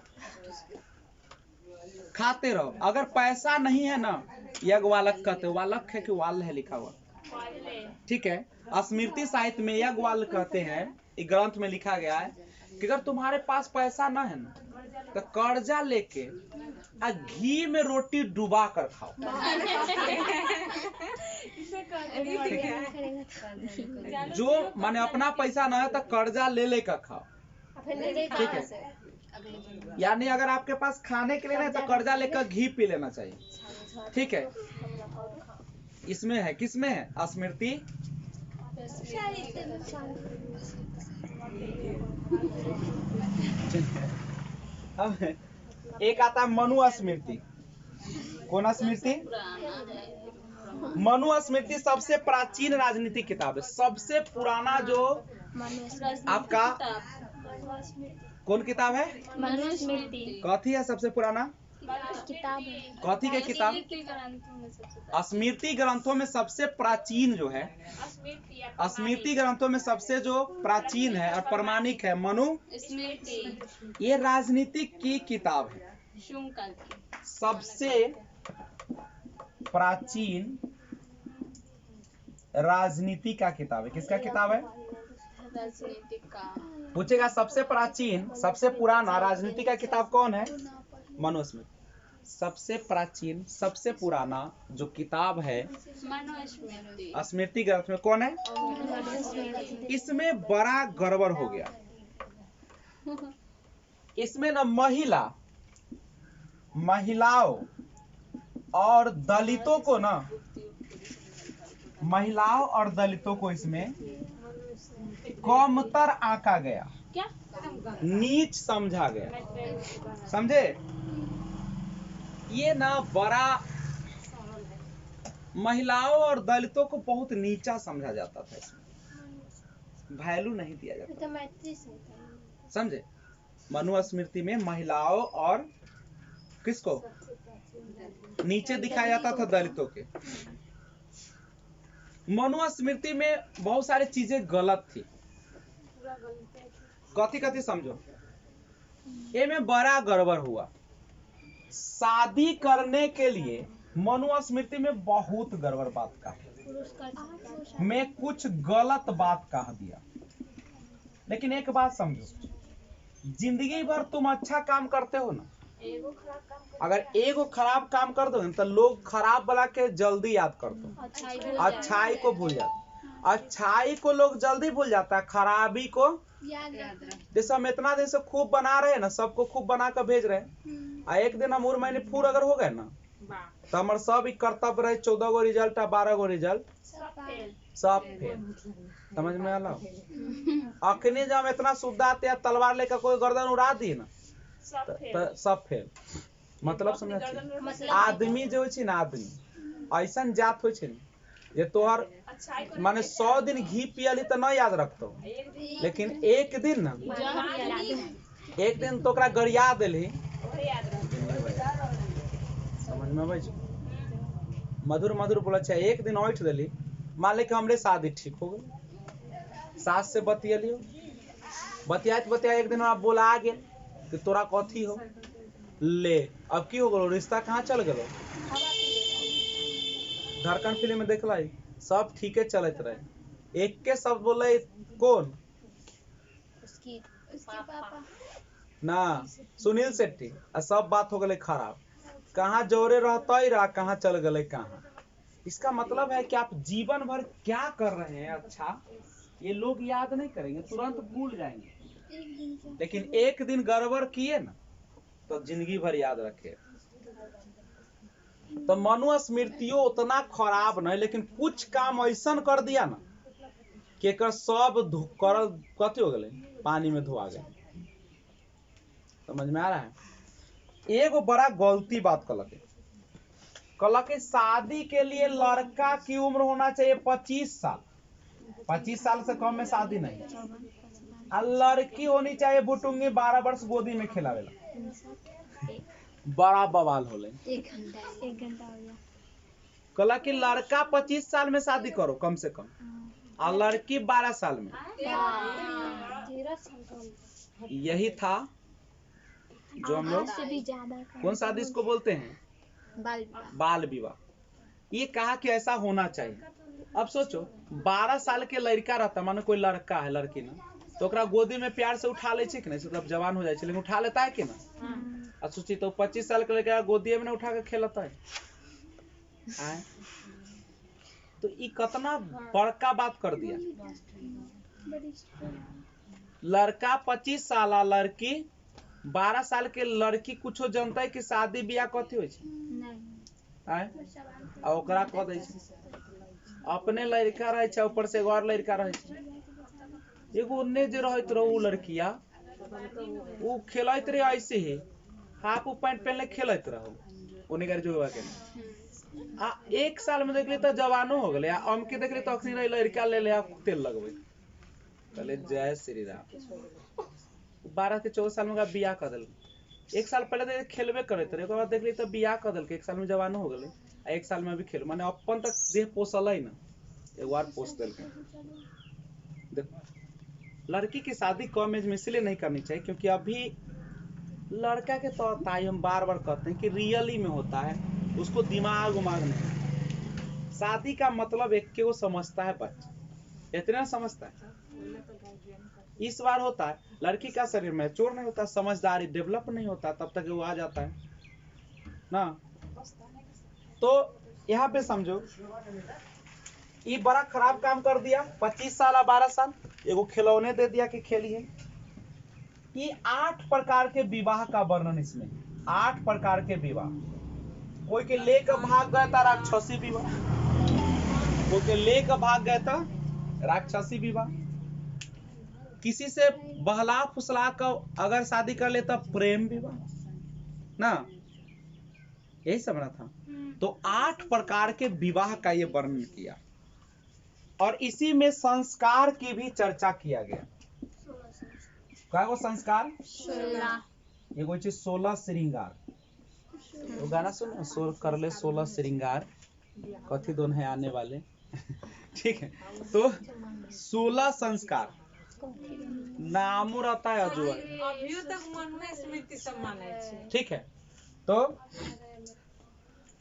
खाते रहो, अगर पैसा नहीं है ना, यज्ञवालक कहते हैं। वालक है कि वाल है लिखा हुआ? ठीक है। स्मृति साहित्य में यज्ञवाल कहते हैं, एक ग्रंथ में लिखा गया है कि अगर तुम्हारे पास पैसा ना है ना, तो कर्जा लेके घी में रोटी डुबा कर खाओ। जो माने अपना पैसा ना है तो कर्जा ले लेकर खाओ, ठीक है। यानी अगर आपके पास खाने के लिए नहीं तो कर्जा लेकर घी पी लेना चाहिए, ठीक है। इसमें है, किसमें है? स्मृति। अब एक आता है मनु स्मृति। कौन स्मृति? मनु स्मृति सबसे प्राचीन राजनीतिक किताब है, सबसे पुराना जो आपका कौन किताब है? मनुस्मृति। कथी है सबसे पुराना किताब है। कथी के किताब? स्मृति ग्रंथों में सबसे प्राचीन जो है, स्मृति ग्रंथों में सबसे जो प्राचीन है और प्रमाणिक है मनु स्मृति। ये राजनीतिक की किताब है, सबसे प्राचीन राजनीति का किताब है। किसका किताब है? राजनीतिक का। पूछेगा सबसे प्राचीन, सबसे पुराना राजनीति का किताब कौन है? मनुस्मृति। सबसे प्राचीन, सबसे पुराना जो किताब है मनुस्मृति। स्मृति ग्रंथ में कौन है? इसमें बड़ा गड़बड़ हो गया। इसमें ना महिलाओं और दलितों को ना, महिलाओं और दलितों को इसमें कमतर आंका गया, क्या? नीच समझा गया। समझे? ये ना बड़ा महिलाओं और दलितों को बहुत नीचा समझा जाता था, इसमें वैल्यू नहीं दिया जाता। समझे? मनुस्मृति में महिलाओं और किसको नीचे दिखाया जाता था? दलितों के। मनुस्मृति में बहुत सारी चीजें गलत थी। कथी कथी समझो? ये में बड़ा गड़बड़ हुआ। शादी करने के लिए मनुस्मृति में बहुत गड़बड़ बात कहा, मैं कुछ गलत बात कह दिया। लेकिन एक बात समझो, जिंदगी भर तुम अच्छा काम करते हो ना, अगर एगो खराब काम कर दो तो लोग खराब वाला के जल्दी याद कर दो, अच्छाई को भूल जाते। अच्छाई को लोग जल्दी भूल जाता है, खराबी को जैसे हम इतना दिन से खूब बना रहे हैं ना, सबको खूब बना कर भेज रहे हैं, और एक दिन हम और महीने पूरा अगर हो गए ना, तो हमारे सब कर्तव्य रहे 14 गो रिजल्ट 12 गो रिजल्ट सब फेल। समझ में आला? अखनी जब हम इतना सुविधा आते हैं, तलवार लेकर कोई गर्दन उड़ा दी ना, तो सब फेल। मतलब समझ? आदमी जो है ना, आदमी ऐसा जात हो जे तोहर माने 100 दिन घी पियली तो नहीं याद रखतो, लेकिन एक दिन ना, एक दिन तो गरिया दिली। समझ में आवे? मधुर मधुर बोला चाहिए। एक दिन ऐठ दिली, मान ले कि हमरे शादी ठीक हो गई, सास से बतियलियो, बतियात एक दिन आप बोला आ गए कि तोरा कथी हो ले, अब की हो गलो, रिश्ता कहाँ चल गलो? झारखंड फिल्म में देखला सब ठीके चलत रहे, एक के शब्द बोले कौन उसकी पापा ना, सुनील शेट्टी, सब बात हो गए खराब। कहाँ जोरे रहता ही रहा, कहाँ चल गए कहाँ। इसका मतलब है कि आप जीवन भर क्या कर रहे हैं अच्छा, ये लोग याद नहीं करेंगे, तुरंत भूल जाएंगे। लेकिन एक दिन गड़बड़ किए ना, तो जिंदगी भर याद रखे। तो मनुस्मृतियों उतना खराब नहीं, लेकिन कुछ काम ऐसा कर दिया ना कि एकर सब करल कथी हो गए, पानी में धोआ गए। समझ में आ रहा है? एगो बड़ा गलती बात कल के शादी के लिए लड़का की उम्र होना चाहिए 25 साल। 25 साल से कम में शादी नहीं। और लड़की होनी चाहिए बुटुंगी 12 वर्ष गोदी में खिलावेला। बड़ा बवाल होले। 1 घंटा हो गया। कल कि लड़का 25 साल में शादी करो कम से कम, और लड़की 12 साल में। 13 साल। यही था जो हम लोग से भी ज्यादा कौन शादी इसको बोलते हैं, बाल विवाह। ये कहा कि ऐसा होना चाहिए। अब सोचो 12 साल के लड़का रहता, मानो कोई लड़का है लड़की ना, तो ओकरा गोदी में प्यार से उठा ले कि नहीं, मतलब जवान हो जाए, लेकिन उठा लेता है कि ना। अब सोची तो 25 साल के लड़का गोदी में ना उठा के खेलता है। तो ये कितना बड़का बात कर दिया। लड़का 25 साल, लड़की 12 साल के लड़की कुछो जानता है कि शादी ब्याह कथी हो ओकरा कह दे अपने लड़का रहे, ऊपर से और लड़का रहे। एगो उन्ने जे रहत रहो लड़किया, वो खेलत रहे ऐसे ही, हाफ पैंट पहनले खेलत रहो उन्हीं कर जो के। आ 1 साल में देखली तो जवानो हो गए, अमके देखली तो अखनी रही लड़का ले ले तेल लगवे। कहले जय श्री राम। 12 के 14 साल में बियाह कर दिल। 1 साल पहले तो खेलबे करते रहे, बाद देखली तो बियाह कर दिल। 1 साल में जवानो हो गए, 1 साल में भी खेल, माने अपन तक देह पोसल है ना, एक बार पोस दिल। देखो लड़की की शादी कम एज में इसलिए नहीं करनी चाहिए क्योंकि अभी लड़का के तौर ताई हम बार बार कहते हैं कि रियली में होता है, उसको दिमाग उमाग नहीं। शादी का मतलब एक के वो समझता है, बच्चा इतना समझता है। इस बार होता है लड़की का शरीर में चोर नहीं होता, समझदारी डेवलप नहीं होता, तब तक वो आ जाता है ना। तो यहाँ पे समझो ये बड़ा खराब काम कर दिया। 25 साल और 12 साल एगो खिलौने दे दिया कि खेलिए। ये 8 प्रकार के विवाह का वर्णन इसमें, 8 प्रकार के विवाह। कोई के लेकर भाग गया था राक्षसी विवाह, कोई के लेकर भाग गया था राक्षसी विवाह, किसी से बहला फुसला कर अगर शादी कर लेता प्रेम विवाह ना, यही समझना था। तो 8 प्रकार के विवाह का ये वर्णन किया और इसी में संस्कार की भी चर्चा किया गया। क्या वो संस्कार? 16। ये कोई चीज 16 श्रृंगार। वो गाना सुनो, सोर कर ले 16 श्रृंगार, कथी दोनों है आने वाले। ठीक है, तो 16 संस्कार नाम रहता है अजुआ। अभी तक मन में स्मृति सम्मान है। ठीक है, तो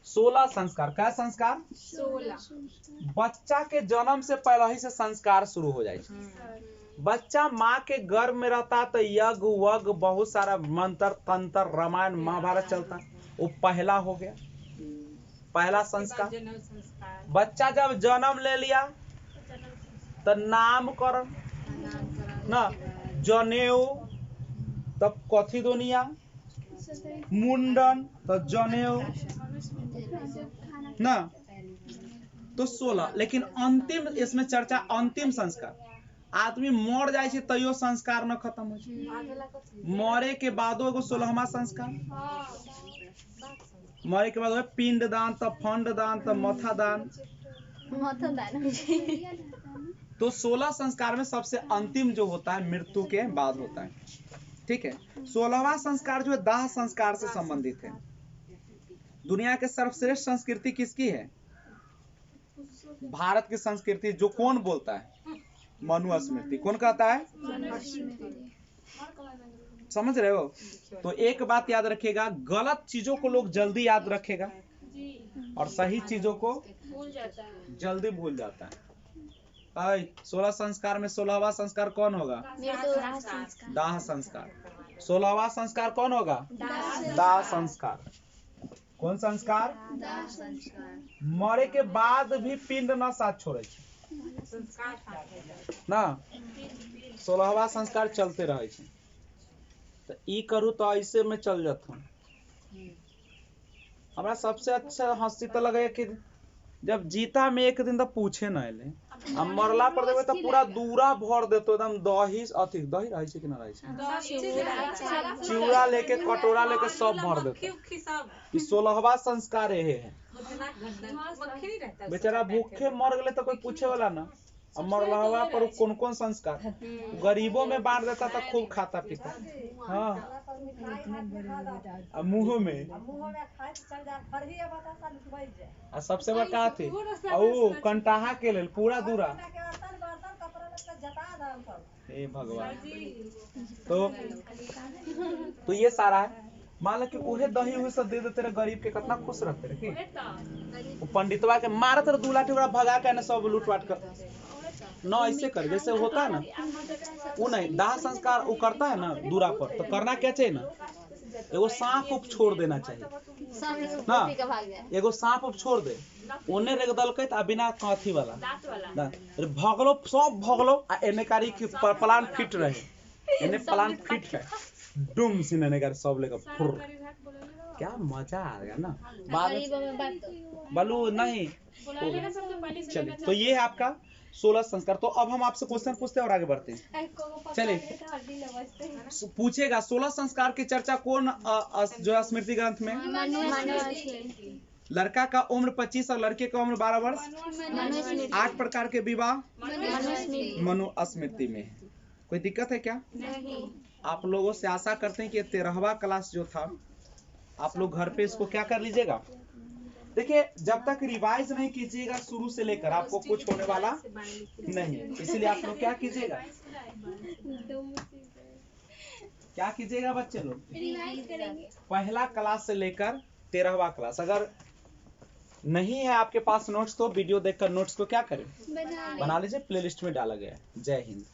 16 संस्कार। क्या संस्कार? 16। बच्चा के जन्म से पहले ही से संस्कार शुरू हो जाए। बच्चा माँ के गर्भ में रहता तो यज्ञ वज्ञ बहुत सारा मंत्र तंत्र रामायण महाभारत चलता, वो पहला हो गया, पहला संस्कार। बच्चा जब जन्म ले लिया तो नामकरण ना, जनेऊ, तब कथी दुनिया, मुंडन, तो जनेऊ ना, तो 16। लेकिन अंतिम इसमें चर्चा अंतिम संस्कार। आदमी मर जाए तैयो संस्कार न खत्म हो, मरे के बादो एगो 16वां संस्कार। मरे के बाद पिंड दान, तब फंड दान, तब मथा दान। तो 16 संस्कार में सबसे अंतिम जो होता है मृत्यु के बाद होता है। ठीक है, 16वां संस्कार जो है दाह संस्कार से संबंधित है। दुनिया के सर्वश्रेष्ठ संस्कृति किसकी है? भारत की संस्कृति। जो कौन बोलता है? मनुस्मृति। कौन कहता है? समझ रहे हो? तो एक बात याद रखिएगा, गलत चीजों को लोग जल्दी याद रखेगा और सही चीजों को जल्दी भूल जाता है। 16 संस्कार में 16वां संस्कार कौन होगा? दाह संस्कार। 16वां संस्कार कौन होगा? दाह संस्कार। कौन संस्कार? मरे के बाद भी पिंड न साथ छोड़े ना, 16वां संस्कार चलते रहे। तो ई करूँ तो ऐसे में चल जाता हूँ। हमरा सबसे अच्छा हंसी तो लगे कि जब जीता में एक दिन तो पूछे न अले आ मरला पर देवे तो पूरा दूरा भर देतो एकदम दही अथी दही रहे छै कि न रहे छै चिवड़ा लेके कटोरा लेके सब भर देतो। ई 16वां संस्कार है बेचारा भूखे मर गए तो कोई पूछे वाला ना। अब मरलहवा पर कौन कौन संस्कार गरीबों में बांट देता तो खूब खाता पीता। हाँ अब मुंह में आ सबसे बड़का थी ओ कंटाहा के लेल पूरा दूरा। हे भगवान तो ये सारा है। मान लो कि उहे दही उहे सब दे देते रहे गरीब के कितना खुश रहते रहे कि वो पंडितवा के मारत रहे 2 लाठी भगा के ना सब लूट पाट कर न ऐसे कर जैसे होता है ना वो नहीं दाह संस्कार वो करता है ना दूरा पर तो करना क्या चाहिए ना एगो सांप उप छोड़ देना चाहिए ना। एगो सांप उप छोड़ दे ओने रेग दलकै त बिना काथी वाला भगलो सब भगलो आ एने कारी की प्लान फिट रहे एने प्लान फिट है डूम सिने कारी सब लेकर फुर क्या मजा आ गया ना। बालू नहीं चलिए तो ये है आपका 16 संस्कार। तो अब हम आपसे क्वेश्चन पूछते हैं और आगे बढ़ते हैं। चलिए पूछेगा 16 संस्कार की चर्चा कौन जो स्मृति ग्रंथ में लड़का का उम्र 25 और लड़के का उम्र 12 वर्ष 8 प्रकार के विवाह मनुस्मृति में। कोई दिक्कत है क्या? नहीं। आप लोगों से आशा करते हैं कि 13वां क्लास जो था आप लोग घर पे इसको क्या कर लीजिएगा। देखिए जब तक रिवाइज नहीं कीजिएगा शुरू से लेकर आपको कुछ होने वाला नहीं, इसलिए आप लोग क्या कीजिएगा बच्चे लोग रिवाइज करेंगे पहला क्लास से लेकर 13वां क्लास। अगर नहीं है आपके पास नोट्स तो वीडियो देखकर नोट्स को क्या करें बना लीजिए, प्लेलिस्ट में डाला गया है। जय हिंद।